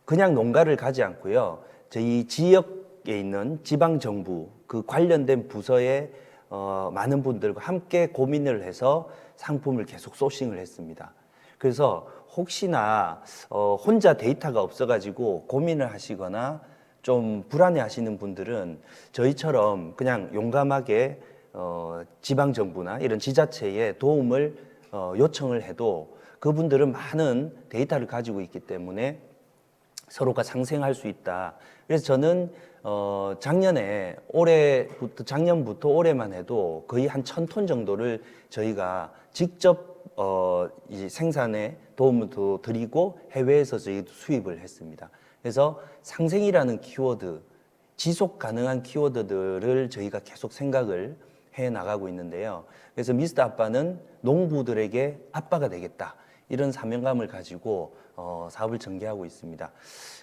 그냥 농가를 가지 않고요. 저희 지역에 있는 지방정부 그 관련된 부서의 많은 분들과 함께 고민을 해서 상품을 계속 소싱을 했습니다. 그래서 혹시나 혼자 데이터가 없어가지고 고민을 하시거나 좀 불안해하시는 분들은 저희처럼 그냥 용감하게 지방 정부나 이런 지자체에 도움을 요청을 해도 그분들은 많은 데이터를 가지고 있기 때문에 서로가 상생할 수 있다. 그래서 저는 작년부터 올해만 해도 거의 한 1,000톤 정도를 저희가 직접 이 생산에 도움을 더 드리고 해외에서 저희도 수입을 했습니다. 그래서 상생이라는 키워드, 지속 가능한 키워드들을 저희가 계속 생각을 해 나가고 있는데요. 그래서 미스터 아빠는 농부들에게 아빠가 되겠다. 이런 사명감을 가지고 사업을 전개하고 있습니다.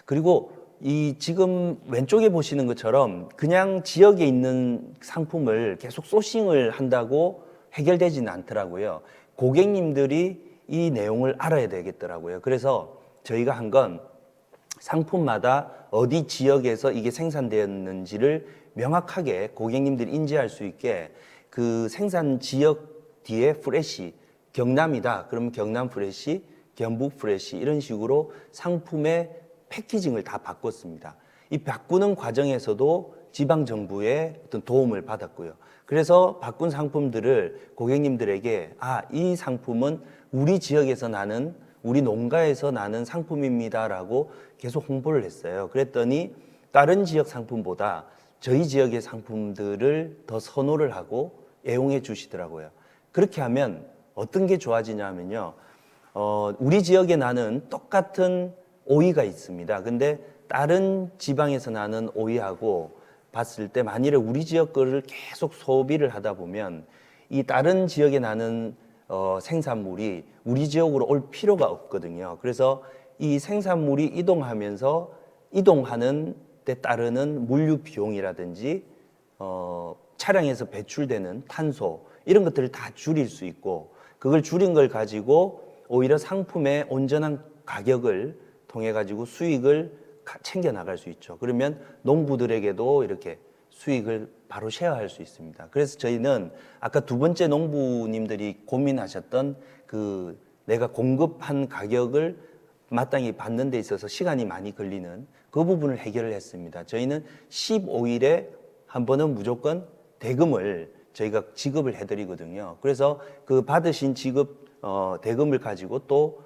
그리고 이 지금 왼쪽에 보시는 것처럼 그냥 지역에 있는 상품을 계속 소싱을 한다고 해결되지는 않더라고요. 고객님들이 이 내용을 알아야 되겠더라고요. 그래서 저희가 한 건 상품마다 어디 지역에서 이게 생산되었는지를 명확하게 고객님들이 인지할 수 있게 그 생산 지역 뒤에 프레시, 경남이다. 그러면 경남 프레시, 경북 프레시 이런 식으로 상품의 패키징을 다 바꿨습니다. 이 바꾸는 과정에서도 지방정부의 어떤 도움을 받았고요. 그래서 바꾼 상품들을 고객님들에게 이 상품은 우리 지역에서 나는 우리 농가에서 나는 상품입니다라고 계속 홍보를 했어요. 그랬더니 다른 지역 상품보다 저희 지역의 상품들을 더 선호를 하고 애용해 주시더라고요. 그렇게 하면 어떤 게 좋아지냐면요. 우리 지역에 나는 똑같은 오이가 있습니다. 근데 다른 지방에서 나는 오이하고 봤을 때 만일에 우리 지역 거를 계속 소비를 하다 보면 이 다른 지역에 나는 생산물이 우리 지역으로 올 필요가 없거든요. 그래서 이 생산물이 이동하는 데 따르는 물류 비용이라든지 차량에서 배출되는 탄소 이런 것들을 다 줄일 수 있고 그걸 줄인 걸 가지고 오히려 상품의 온전한 가격을 통해 가지고 수익을 챙겨 나갈 수 있죠. 그러면 농부들에게도 이렇게 수익을 바로 쉐어할 수 있습니다. 그래서 저희는 아까 두 번째 농부님들이 고민하셨던 그 내가 공급한 가격을 마땅히 받는 데 있어서 시간이 많이 걸리는 그 부분을 해결을 했습니다. 저희는 15일에 한 번은 무조건 대금을 저희가 지급을 해드리거든요. 그래서 그 받으신 대금을 가지고 또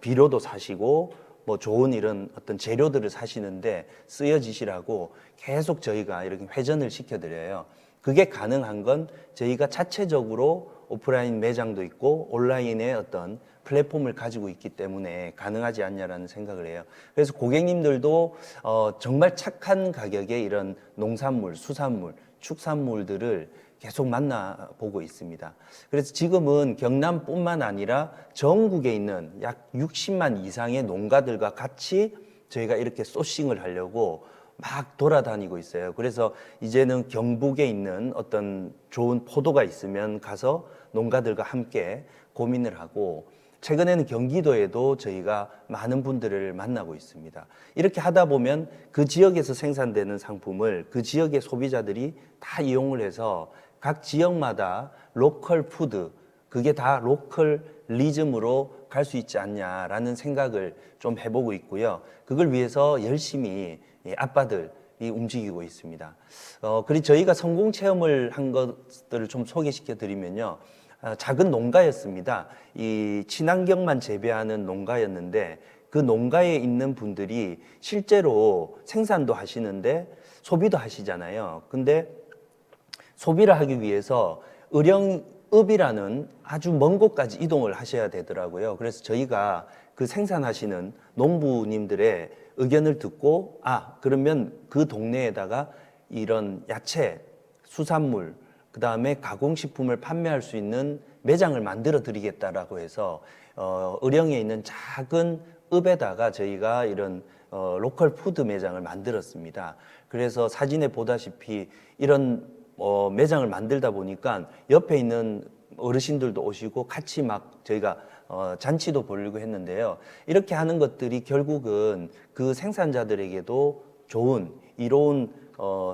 비료도 사시고 뭐 좋은 이런 어떤 재료들을 사시는데 쓰여지시라고 계속 저희가 이렇게 회전을 시켜드려요. 그게 가능한 건 저희가 자체적으로 오프라인 매장도 있고 온라인의 어떤 플랫폼을 가지고 있기 때문에 가능하지 않냐라는 생각을 해요. 그래서 고객님들도 정말 착한 가격에 이런 농산물, 수산물, 축산물들을 계속 만나보고 있습니다. 그래서 지금은 경남뿐만 아니라 전국에 있는 약 60만 이상의 농가들과 같이 저희가 이렇게 소싱을 하려고 막 돌아다니고 있어요. 그래서 이제는 경북에 있는 어떤 좋은 포도가 있으면 가서 농가들과 함께 고민을 하고 최근에는 경기도에도 저희가 많은 분들을 만나고 있습니다. 이렇게 하다 보면 그 지역에서 생산되는 상품을 그 지역의 소비자들이 다 이용을 해서 각 지역마다 로컬 푸드, 그게 다 로컬리즘으로 갈 수 있지 않냐라는 생각을 좀 해보고 있고요. 그걸 위해서 열심히 아빠들이 움직이고 있습니다. 그리고 저희가 성공 체험을 한 것들을 좀 소개시켜 드리면요. 작은 농가였습니다. 이 친환경만 재배하는 농가였는데 그 농가에 있는 분들이 실제로 생산도 하시는데 소비도 하시잖아요. 근데 소비를 하기 위해서 의령읍이라는 아주 먼 곳까지 이동을 하셔야 되더라고요. 그래서 저희가 그 생산하시는 농부님들의 의견을 듣고 그러면 그 동네에다가 이런 야채, 수산물, 그 다음에 가공식품을 판매할 수 있는 매장을 만들어 드리겠다라고 해서 의령에 있는 작은 읍에다가 저희가 이런 로컬 푸드 매장을 만들었습니다. 그래서 사진에 보다시피 이런 매장을 만들다 보니까 옆에 있는 어르신들도 오시고 같이 막 저희가 잔치도 벌리고 했는데요. 이렇게 하는 것들이 결국은 그 생산자들에게도 좋은 이로운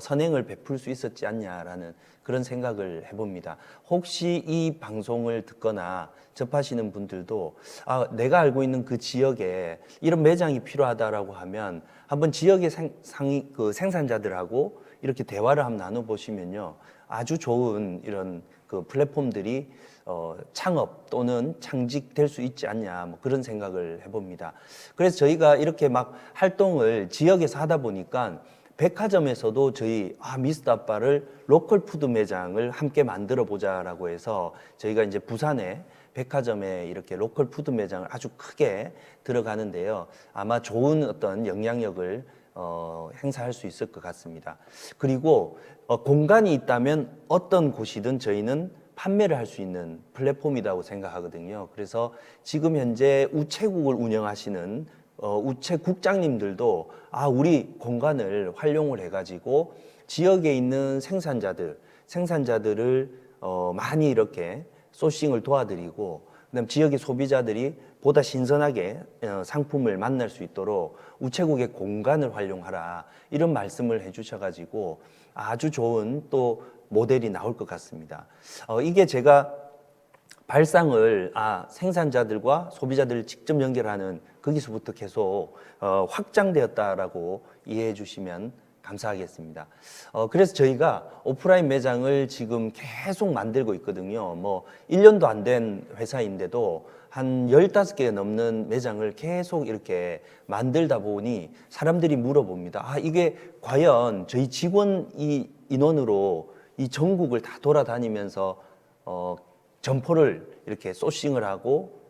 선행을 베풀 수 있었지 않냐라는 그런 생각을 해봅니다. 혹시 이 방송을 듣거나 접하시는 분들도 내가 알고 있는 그 지역에 이런 매장이 필요하다라고 하면 한번 지역의 생산자들하고 이렇게 대화를 한번 나눠보시면요, 아주 좋은 이런 그 플랫폼들이 창업 또는 창직될 수 있지 않냐, 뭐 그런 생각을 해봅니다. 그래서 저희가 이렇게 막 활동을 지역에서 하다 보니까 백화점에서도 저희 미스터 아빠를 로컬 푸드 매장을 함께 만들어 보자라고 해서 저희가 이제 부산에 백화점에 이렇게 로컬 푸드 매장을 아주 크게 들어가는데요. 아마 좋은 어떤 영향력을 행사할 수 있을 것 같습니다. 그리고 공간이 있다면 어떤 곳이든 저희는 판매를 할 수 있는 플랫폼이라고 생각하거든요. 그래서 지금 현재 우체국을 운영하시는 우체국장님들도 우리 공간을 활용을 해가지고 지역에 있는 생산자들을 많이 이렇게 소싱을 도와드리고, 그다음 지역의 소비자들이 보다 신선하게 상품을 만날 수 있도록 우체국의 공간을 활용하라, 이런 말씀을 해주셔가지고 아주 좋은 또 모델이 나올 것 같습니다. 이게 제가 발상을 생산자들과 소비자들을 직접 연결하는 거기서부터 계속 확장되었다라고 이해해 주시면 감사하겠습니다. 그래서 저희가 오프라인 매장을 지금 계속 만들고 있거든요. 1년도 안 된 회사인데도 한 15개 넘는 매장을 계속 이렇게 만들다 보니 사람들이 물어봅니다. 이게 과연 저희 직원 인원으로 이 전국을 다 돌아다니면서 점포를 이렇게 소싱을 하고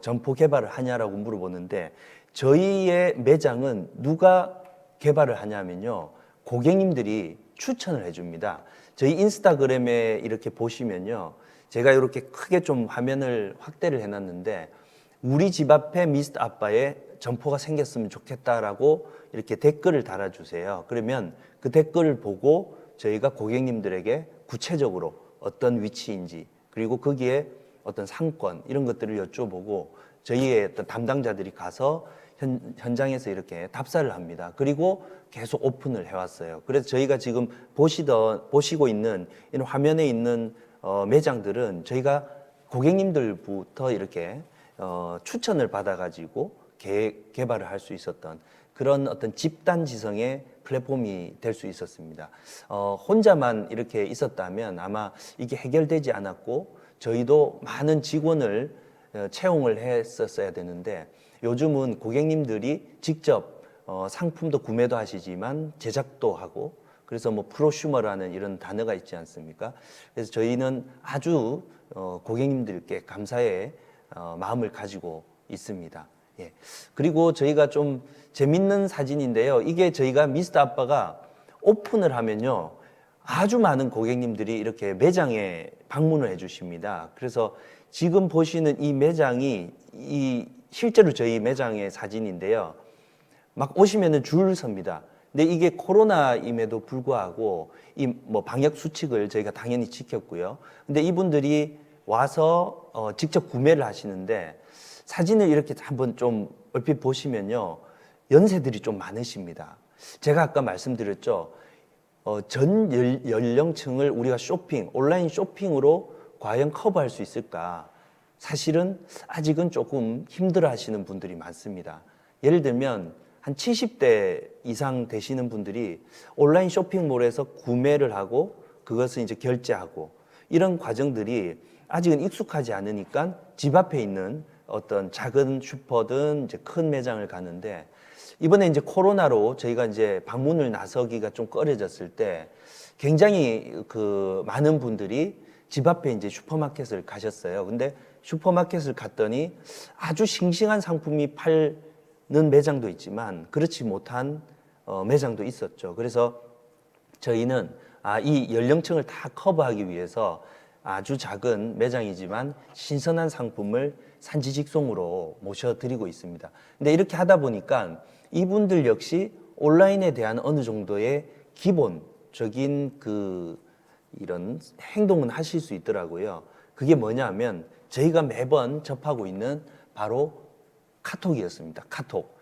점포 개발을 하냐라고 물어보는데, 저희의 매장은 누가 개발을 하냐면요, 고객님들이 추천을 해줍니다. 저희 인스타그램에 이렇게 보시면요, 제가 이렇게 크게 좀 화면을 확대를 해놨는데, 우리 집 앞에 미스터 아빠의 점포가 생겼으면 좋겠다라고 이렇게 댓글을 달아주세요. 그러면 그 댓글을 보고 저희가 고객님들에게 구체적으로 어떤 위치인지, 그리고 거기에 어떤 상권 이런 것들을 여쭤보고 저희의 어떤 담당자들이 가서 현장에서 이렇게 답사를 합니다. 그리고 계속 오픈을 해왔어요. 그래서 저희가 지금 보시고 있는 이런 화면에 있는 매장들은 저희가 고객님들부터 이렇게 추천을 받아가지고 개발을 할 수 있었던 그런 어떤 집단 지성의 플랫폼이 될 수 있었습니다. 혼자만 이렇게 있었다면 아마 이게 해결되지 않았고 저희도 많은 직원을 채용을 했었어야 되는데, 요즘은 고객님들이 직접 상품도 구매도 하시지만 제작도 하고, 그래서 프로슈머라는 이런 단어가 있지 않습니까? 그래서 저희는 아주 고객님들께 감사의 마음을 가지고 있습니다. 예. 그리고 저희가 좀 재밌는 사진인데요. 이게 저희가 미스터 아빠가 오픈을 하면요, 아주 많은 고객님들이 이렇게 매장에 방문을 해 주십니다. 그래서 지금 보시는 이 매장이 실제로 저희 매장의 사진인데요. 막 오시면은 줄 섭니다. 근데 이게 코로나임에도 불구하고 방역 수칙을 저희가 당연히 지켰고요. 근데 이분들이 와서 직접 구매를 하시는데, 사진을 이렇게 한번 좀 얼핏 보시면요, 연세들이 좀 많으십니다. 제가 아까 말씀드렸죠. 전 연령층을 우리가 온라인 쇼핑으로 과연 커버할 수 있을까? 사실은 아직은 조금 힘들어 하시는 분들이 많습니다. 예를 들면 한 70대 이상 되시는 분들이 온라인 쇼핑몰에서 구매를 하고 그것을 이제 결제하고 이런 과정들이 아직은 익숙하지 않으니까 집 앞에 있는 어떤 작은 슈퍼든 이제 큰 매장을 가는데, 이번에 이제 코로나로 저희가 이제 방문을 나서기가 좀 꺼려졌을 때 굉장히 많은 분들이 집 앞에 이제 슈퍼마켓을 가셨어요. 근데 슈퍼마켓을 갔더니 아주 싱싱한 상품이 팔는 매장도 있지만 그렇지 못한 매장도 있었죠. 그래서 저희는 이 연령층을 다 커버하기 위해서 아주 작은 매장이지만 신선한 상품을 산지 직송으로 모셔드리고 있습니다. 근데 이렇게 하다 보니까 이분들 역시 온라인에 대한 어느 정도의 기본적인 이런 행동은 하실 수 있더라고요. 그게 뭐냐면 저희가 매번 접하고 있는 바로 카톡이었습니다. 카톡.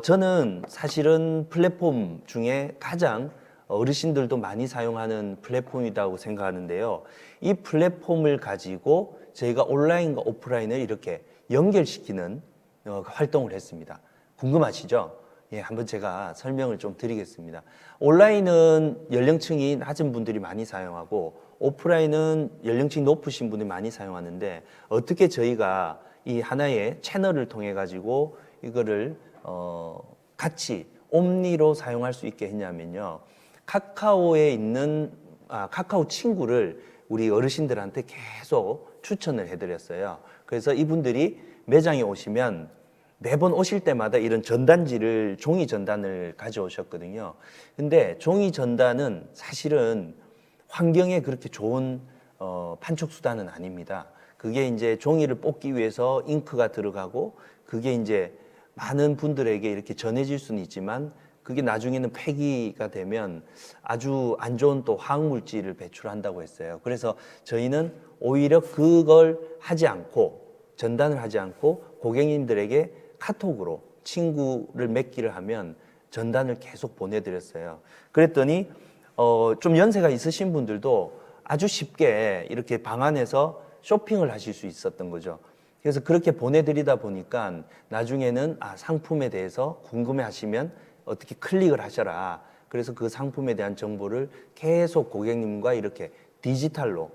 저는 사실은 플랫폼 중에 가장 어르신들도 많이 사용하는 플랫폼이라고 생각하는데요. 이 플랫폼을 가지고 저희가 온라인과 오프라인을 이렇게 연결시키는 활동을 했습니다. 궁금하시죠? 예, 한번 제가 설명을 좀 드리겠습니다. 온라인은 연령층이 낮은 분들이 많이 사용하고 오프라인은 연령층이 높으신 분들이 많이 사용하는데 어떻게 저희가 이 하나의 채널을 통해 가지고 이거를 같이 옴니로 사용할 수 있게 했냐면요. 카카오에 있는 카카오 친구를 우리 어르신들한테 계속 추천을 해드렸어요. 그래서 이분들이 매장에 오시면 매번 오실 때마다 이런 전단지를 종이 전단을 가져오셨거든요. 근데 종이 전단은 사실은 환경에 그렇게 좋은 판촉 수단은 아닙니다. 그게 이제 종이를 뽑기 위해서 잉크가 들어가고 그게 이제 많은 분들에게 이렇게 전해질 수는 있지만 그게 나중에는 폐기가 되면 아주 안 좋은 또 화학물질을 배출한다고 했어요. 그래서 저희는 오히려 그걸 하지 않고 전단을 하지 않고 고객님들에게 카톡으로 친구를 맺기를 하면 전단을 계속 보내드렸어요. 그랬더니 좀 연세가 있으신 분들도 아주 쉽게 이렇게 방 안에서 쇼핑을 하실 수 있었던 거죠. 그래서 그렇게 보내드리다 보니까 나중에는 상품에 대해서 궁금해 하시면 어떻게 클릭을 하셔라. 그래서 그 상품에 대한 정보를 계속 고객님과 이렇게 디지털로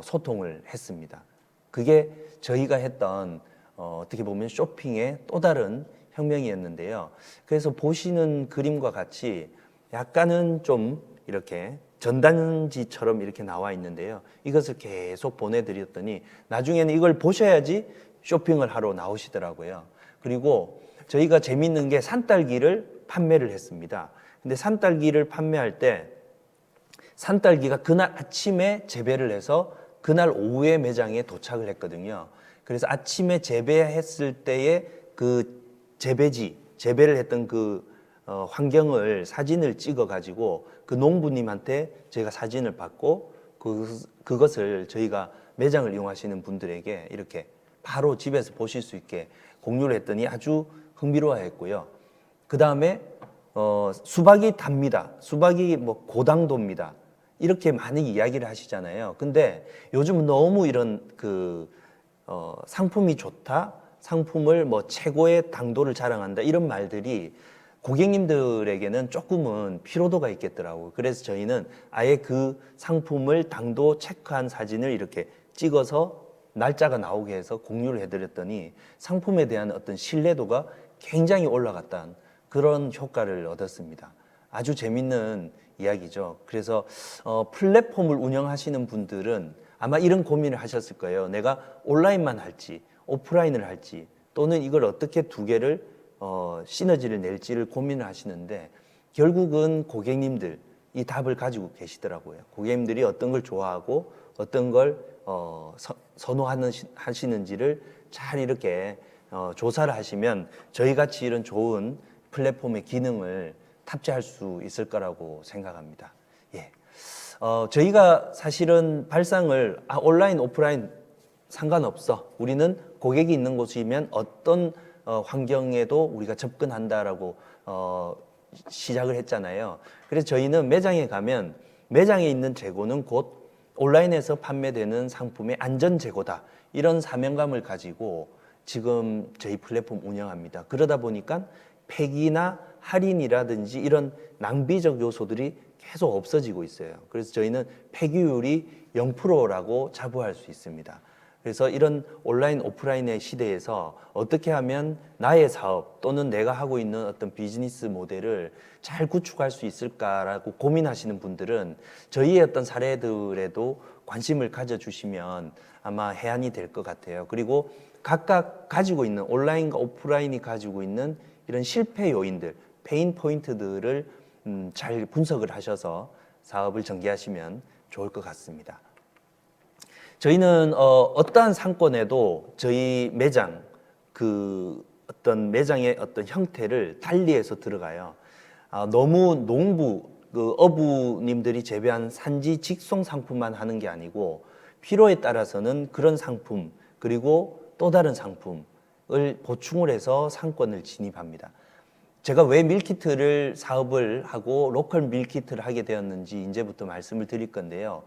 소통을 했습니다. 그게 저희가 했던 어떻게 보면 쇼핑의 또 다른 혁명이었는데요. 그래서 보시는 그림과 같이 약간은 좀 이렇게 전단지처럼 이렇게 나와 있는데요. 이것을 계속 보내드렸더니 나중에는 이걸 보셔야지 쇼핑을 하러 나오시더라고요. 그리고 저희가 재밌는 게 산딸기를 판매를 했습니다. 근데 산딸기를 판매할 때 산딸기가 그날 아침에 재배를 해서 그날 오후에 매장에 도착을 했거든요. 그래서 아침에 재배했을 때의 그 재배를 했던 그 환경을 사진을 찍어 가지고 그 농부님한테 저희가 사진을 받고 그것을 저희가 매장을 이용하시는 분들에게 이렇게 바로 집에서 보실 수 있게 공유를 했더니 아주 흥미로워했고요. 그 다음에 수박이 답니다. 수박이 뭐 고당도입니다. 이렇게 많이 이야기를 하시잖아요. 근데 요즘은 너무 이런 상품이 좋다, 상품을 뭐 최고의 당도를 자랑한다 이런 말들이 고객님들에게는 조금은 피로도가 있겠더라고요. 그래서 저희는 아예 그 상품을 당도 체크한 사진을 이렇게 찍어서 날짜가 나오게 해서 공유를 해드렸더니 상품에 대한 어떤 신뢰도가 굉장히 올라갔다는 그런 효과를 얻었습니다. 아주 재밌는 이야기죠. 그래서 플랫폼을 운영하시는 분들은 아마 이런 고민을 하셨을 거예요. 내가 온라인만 할지 오프라인을 할지 또는 이걸 어떻게 두 개를 시너지를 낼지를 고민을 하시는데 결국은 고객님들 이 답을 가지고 계시더라고요. 고객님들이 어떤 걸 좋아하고 어떤 걸 선호하시는지를 잘 이렇게 조사를 하시면 저희같이 이런 좋은 플랫폼의 기능을 탑재할 수 있을 거라고 생각합니다. 예. 저희가 사실은 발상을 온라인, 오프라인 상관없어. 우리는 고객이 있는 곳이면 어떤 환경에도 우리가 접근한다라고 시작을 했잖아요. 그래서 저희는 매장에 가면 매장에 있는 재고는 곧 온라인에서 판매되는 상품의 안전 재고다. 이런 사명감을 가지고 지금 저희 플랫폼 운영합니다. 그러다 보니까 폐기나 할인이라든지 이런 낭비적 요소들이 계속 없어지고 있어요. 그래서 저희는 폐기율이 0%라고 자부할 수 있습니다. 그래서 이런 온라인, 오프라인의 시대에서 어떻게 하면 나의 사업 또는 내가 하고 있는 어떤 비즈니스 모델을 잘 구축할 수 있을까라고 고민하시는 분들은 저희의 어떤 사례들에도 관심을 가져주시면 아마 해안이 될 것 같아요. 그리고 각각 가지고 있는 온라인과 오프라인이 가지고 있는 이런 실패 요인들, 페인 포인트들을 잘 분석을 하셔서 사업을 전개하시면 좋을 것 같습니다. 저희는 어떠한 상권에도 저희 매장 어떤 매장의 어떤 형태를 달리해서 들어가요. 너무 농부 어부님들이 재배한 산지 직송 상품만 하는 게 아니고 필요에 따라서는 그런 상품 그리고 또 다른 상품을 보충을 해서 상권을 진입합니다. 제가 왜 밀키트를 사업을 하고 로컬 밀키트를 하게 되었는지 이제부터 말씀을 드릴 건데요.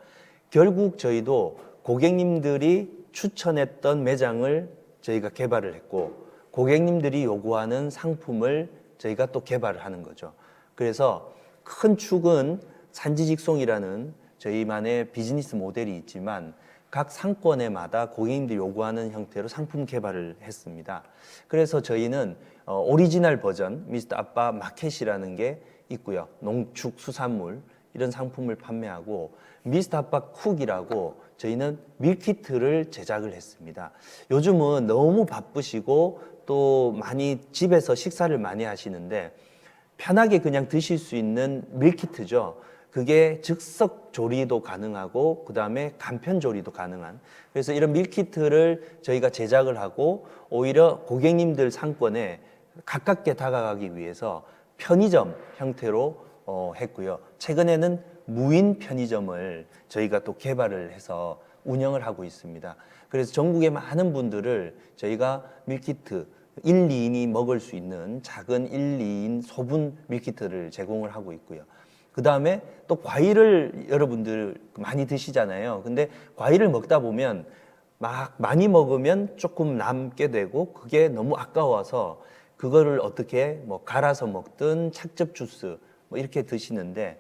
결국 저희도 고객님들이 추천했던 매장을 저희가 개발을 했고 고객님들이 요구하는 상품을 저희가 또 개발을 하는 거죠. 그래서 큰 축은 산지직송이라는 저희만의 비즈니스 모델이 있지만 각 상권에마다 고객님들이 요구하는 형태로 상품 개발을 했습니다. 그래서 저희는 오리지널 버전 미스터 아빠 마켓이라는 게 있고요. 농축 수산물 이런 상품을 판매하고 미스터 아빠 쿡이라고 저희는 밀키트를 제작을 했습니다. 요즘은 너무 바쁘시고 또 많이 집에서 식사를 많이 하시는데 편하게 그냥 드실 수 있는 밀키트죠. 그게 즉석 조리도 가능하고 그 다음에 간편 조리도 가능한, 그래서 이런 밀키트를 저희가 제작을 하고 오히려 고객님들 상권에 가깝게 다가가기 위해서 편의점 형태로 했고요. 최근에는 무인 편의점을 저희가 또 개발을 해서 운영을 하고 있습니다. 그래서 전국의 많은 분들을 저희가 밀키트 1, 2인이 먹을 수 있는 작은 1, 2인 소분 밀키트를 제공을 하고 있고요. 그 다음에 또 과일을 여러분들 많이 드시잖아요. 근데 과일을 먹다 보면 막 많이 먹으면 조금 남게 되고 그게 너무 아까워서 그거를 어떻게 뭐 갈아서 먹든 착즙 주스 뭐 이렇게 드시는데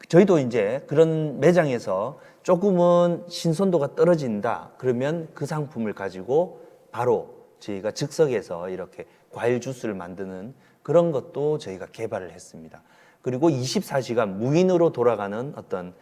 저희도 이제 그런 매장에서 조금은 신선도가 떨어진다 그러면 그 상품을 가지고 바로 저희가 즉석에서 이렇게 과일 주스를 만드는 그런 것도 저희가 개발을 했습니다. 그리고 24시간 무인으로 돌아가는 어떤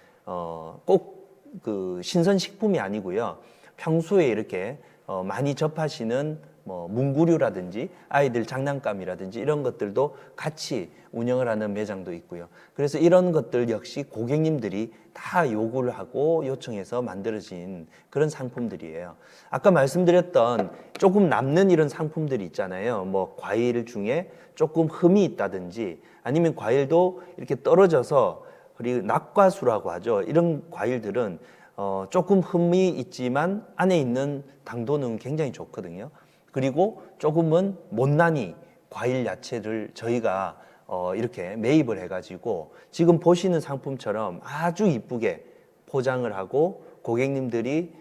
꼭 그 신선식품이 아니고요. 평소에 이렇게 많이 접하시는 뭐 문구류라든지 아이들 장난감이라든지 이런 것들도 같이 운영을 하는 매장도 있고요. 그래서 이런 것들 역시 고객님들이 다 요구를 하고 요청해서 만들어진 그런 상품들이에요. 아까 말씀드렸던 조금 남는 이런 상품들이 있잖아요. 뭐 과일 중에 조금 흠이 있다든지 아니면 과일도 이렇게 떨어져서 그리고 낙과수라고 하죠. 이런 과일들은 조금 흠이 있지만 안에 있는 당도는 굉장히 좋거든요. 그리고 조금은 못난이 과일 야채를 저희가 이렇게 매입을 해가지고 지금 보시는 상품처럼 아주 이쁘게 포장을 하고 고객님들이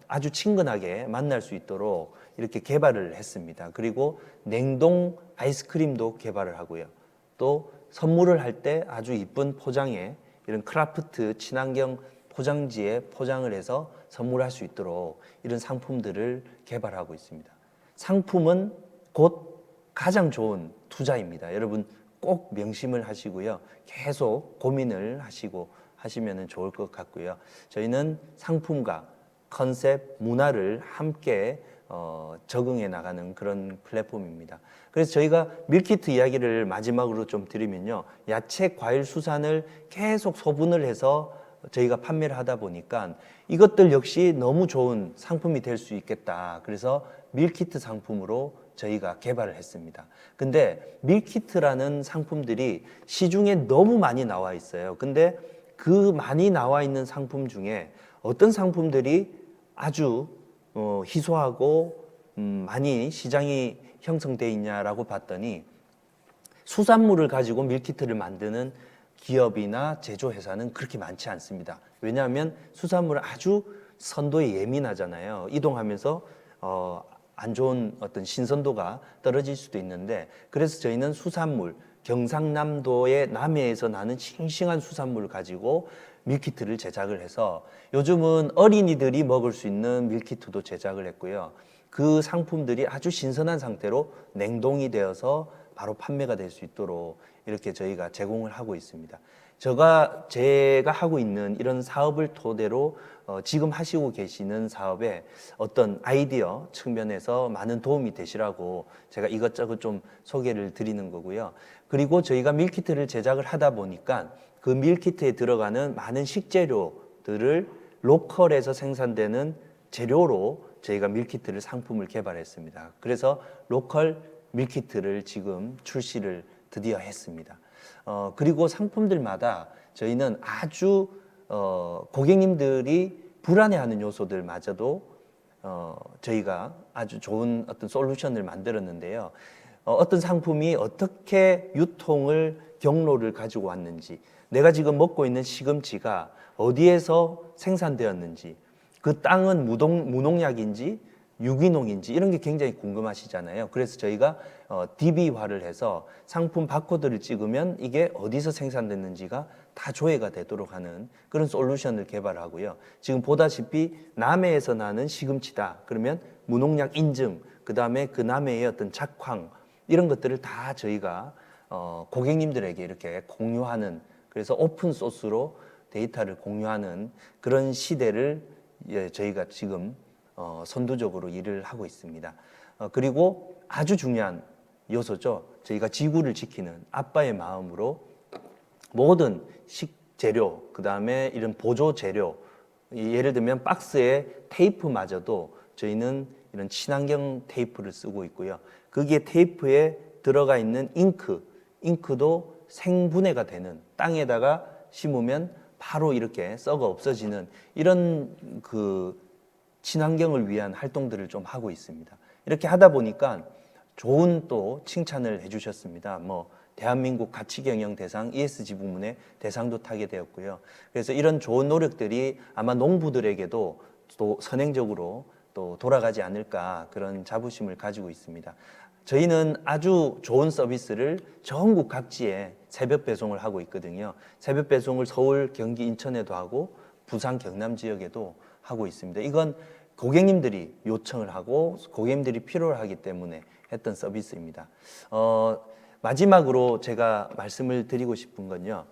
아주 친근하게 만날 수 있도록 이렇게 개발을 했습니다. 그리고 냉동 아이스크림도 개발을 하고요. 또 선물을 할 때 아주 이쁜 포장에 이런 크라프트 친환경 포장지에 포장을 해서 선물할 수 있도록 이런 상품들을 개발하고 있습니다. 상품은 곧 가장 좋은 투자입니다. 여러분 꼭 명심을 하시고요. 계속 고민을 하시고 하시면 좋을 것 같고요. 저희는 상품과 컨셉, 문화를 함께 적응해 나가는 그런 플랫폼입니다. 그래서 저희가 밀키트 이야기를 마지막으로 좀 드리면요. 야채, 과일, 수산을 계속 소분을 해서 저희가 판매를 하다 보니까 이것들 역시 너무 좋은 상품이 될 수 있겠다. 그래서 밀키트 상품으로 저희가 개발을 했습니다. 근데 밀키트라는 상품들이 시중에 너무 많이 나와 있어요. 근데 그 많이 나와 있는 상품 중에 어떤 상품들이 아주 희소하고 많이 시장이 형성되어 있냐라고 봤더니 수산물을 가지고 밀키트를 만드는 기업이나 제조회사는 그렇게 많지 않습니다. 왜냐하면 수산물은 아주 선도에 예민하잖아요. 이동하면서 안 좋은 어떤 신선도가 떨어질 수도 있는데 그래서 저희는 수산물, 경상남도의 남해에서 나는 싱싱한 수산물을 가지고 밀키트를 제작을 해서 요즘은 어린이들이 먹을 수 있는 밀키트도 제작을 했고요. 그 상품들이 아주 신선한 상태로 냉동이 되어서 바로 판매가 될 수 있도록 이렇게 저희가 제공을 하고 있습니다. 제가 하고 있는 이런 사업을 토대로 지금 하시고 계시는 사업에 어떤 아이디어 측면에서 많은 도움이 되시라고 제가 이것저것 좀 소개를 드리는 거고요. 그리고 저희가 밀키트를 제작을 하다 보니까 그 밀키트에 들어가는 많은 식재료들을 로컬에서 생산되는 재료로 저희가 밀키트를 상품을 개발했습니다. 그래서 로컬 밀키트를 지금 출시를 드디어 했습니다. 그리고 상품들마다 저희는 아주 고객님들이 불안해하는 요소들마저도 저희가 아주 좋은 어떤 솔루션을 만들었는데요. 어떤 상품이 어떻게 유통을 경로를 가지고 왔는지, 내가 지금 먹고 있는 시금치가 어디에서 생산되었는지, 그 땅은 무농약인지 유기농인지 이런 게 굉장히 궁금하시잖아요. 그래서 저희가 DB화를 해서 상품 바코드를 찍으면 이게 어디서 생산됐는지가 다 조회가 되도록 하는 그런 솔루션을 개발하고요. 지금 보다시피 남해에서 나는 시금치다. 그러면 무농약 인증, 그 다음에 그 남해의 어떤 작황 이런 것들을 다 저희가 고객님들에게 이렇게 공유하는, 그래서 오픈 소스로 데이터를 공유하는 그런 시대를 저희가 지금 선두적으로 일을 하고 있습니다. 그리고 아주 중요한 요소죠. 저희가 지구를 지키는 아빠의 마음으로 모든 식재료, 그 다음에 이런 보조 재료, 예를 들면 박스에 테이프마저도 저희는 이런 친환경 테이프를 쓰고 있고요. 거기에 테이프에 들어가 있는 잉크도 생분해가 되는, 땅에다가 심으면 바로 이렇게 썩어 없어지는 이런 그 친환경을 위한 활동들을 좀 하고 있습니다. 이렇게 하다 보니까 좋은 또 칭찬을 해주셨습니다. 대한민국 가치경영 대상 ESG 부문에 대상도 타게 되었고요. 그래서 이런 좋은 노력들이 아마 농부들에게도 또 선행적으로 또 돌아가지 않을까, 그런 자부심을 가지고 있습니다. 저희는 아주 좋은 서비스를 전국 각지에 새벽 배송을 하고 있거든요. 새벽 배송을 서울, 경기, 인천에도 하고 부산, 경남 지역에도 하고 있습니다. 이건 고객님들이 요청을 하고 고객님들이 필요로 하기 때문에 했던 서비스입니다. 마지막으로 제가 말씀을 드리고 싶은 건요.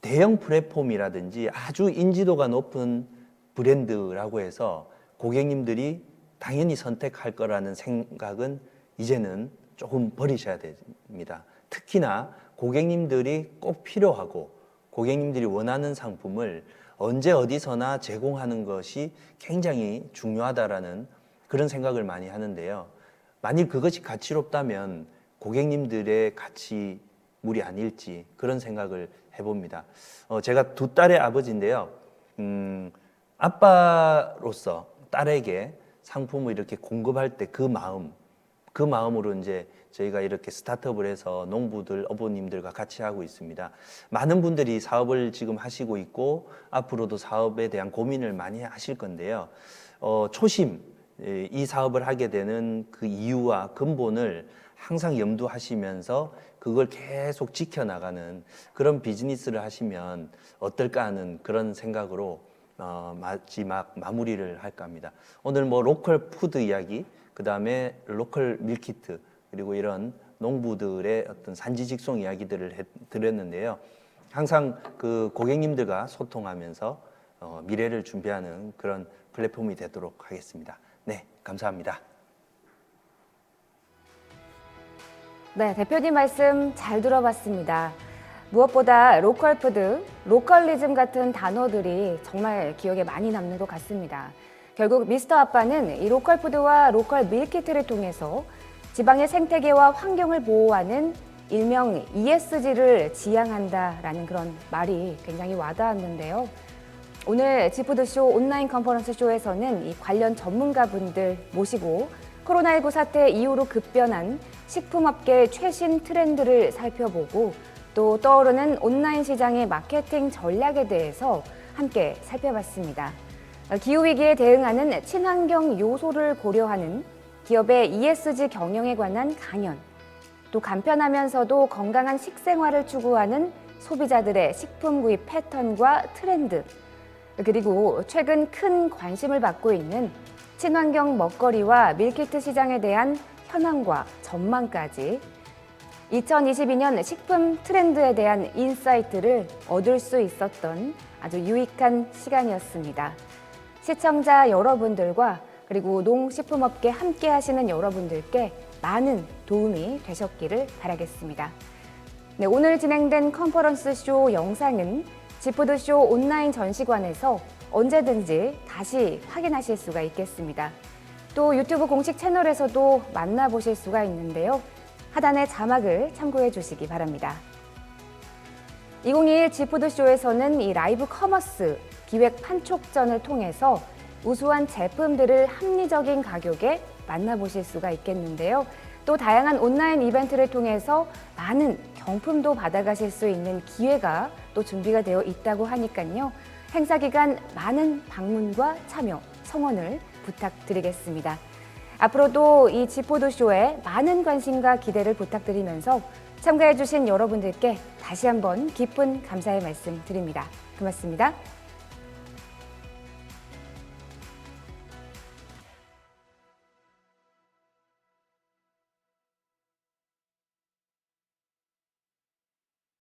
대형 플랫폼이라든지 아주 인지도가 높은 브랜드라고 해서 고객님들이 당연히 선택할 거라는 생각은 이제는 조금 버리셔야 됩니다. 특히나 고객님들이 꼭 필요하고 고객님들이 원하는 상품을 언제 어디서나 제공하는 것이 굉장히 중요하다라는 그런 생각을 많이 하는데요. 만일 그것이 가치롭다면 고객님들의 가치물이 아닐지 그런 생각을 해봅니다. 제가 두 딸의 아버지인데요. 아빠로서 딸에게 상품을 이렇게 공급할 때 그 마음으로 이제 저희가 이렇게 스타트업을 해서 농부들, 어부님들과 같이 하고 있습니다. 많은 분들이 사업을 지금 하시고 있고 앞으로도 사업에 대한 고민을 많이 하실 건데요. 초심, 이 사업을 하게 되는 그 이유와 근본을 항상 염두하시면서 그걸 계속 지켜나가는 그런 비즈니스를 하시면 어떨까 하는 그런 생각으로 마지막 마무리를 할까 합니다. 오늘 로컬 푸드 이야기, 그 다음에 로컬 밀키트, 그리고 이런 농부들의 어떤 산지 직송 이야기들을 드렸는데요. 항상 그 고객님들과 소통하면서 미래를 준비하는 그런 플랫폼이 되도록 하겠습니다. 네, 감사합니다. 네, 대표님 말씀 잘 들어봤습니다. 무엇보다 로컬 푸드, 로컬리즘 같은 단어들이 정말 기억에 많이 남는 것 같습니다. 결국 미스터 아빠는 이 로컬 푸드와 로컬 밀키트를 통해서 지방의 생태계와 환경을 보호하는 일명 ESG를 지향한다라는 그런 말이 굉장히 와닿았는데요. 오늘 지푸드쇼 온라인 컨퍼런스 쇼에서는 이 관련 전문가분들 모시고 코로나19 사태 이후로 급변한 식품업계의 최신 트렌드를 살펴보고 또 떠오르는 온라인 시장의 마케팅 전략에 대해서 함께 살펴봤습니다. 기후위기에 대응하는 친환경 요소를 고려하는 기업의 ESG 경영에 관한 강연, 또 간편하면서도 건강한 식생활을 추구하는 소비자들의 식품 구입 패턴과 트렌드, 그리고 최근 큰 관심을 받고 있는 친환경 먹거리와 밀키트 시장에 대한 현황과 전망까지 2022년 식품 트렌드에 대한 인사이트를 얻을 수 있었던 아주 유익한 시간이었습니다. 시청자 여러분들과 그리고 농식품업계 함께 하시는 여러분들께 많은 도움이 되셨기를 바라겠습니다. 네, 오늘 진행된 컨퍼런스 쇼 영상은 지푸드쇼 온라인 전시관에서 언제든지 다시 확인하실 수가 있겠습니다. 또 유튜브 공식 채널에서도 만나보실 수가 있는데요. 하단의 자막을 참고해 주시기 바랍니다. 2021 지푸드쇼에서는 이 라이브 커머스 기획 판촉전을 통해서 우수한 제품들을 합리적인 가격에 만나보실 수가 있겠는데요. 또 다양한 온라인 이벤트를 통해서 많은 경품도 받아가실 수 있는 기회가 또 준비가 되어 있다고 하니까요. 행사 기간 많은 방문과 참여, 성원을 부탁드리겠습니다. 앞으로도 이 지포도쇼에 많은 관심과 기대를 부탁드리면서 참가해주신 여러분들께 다시 한번 깊은 감사의 말씀 드립니다. 고맙습니다.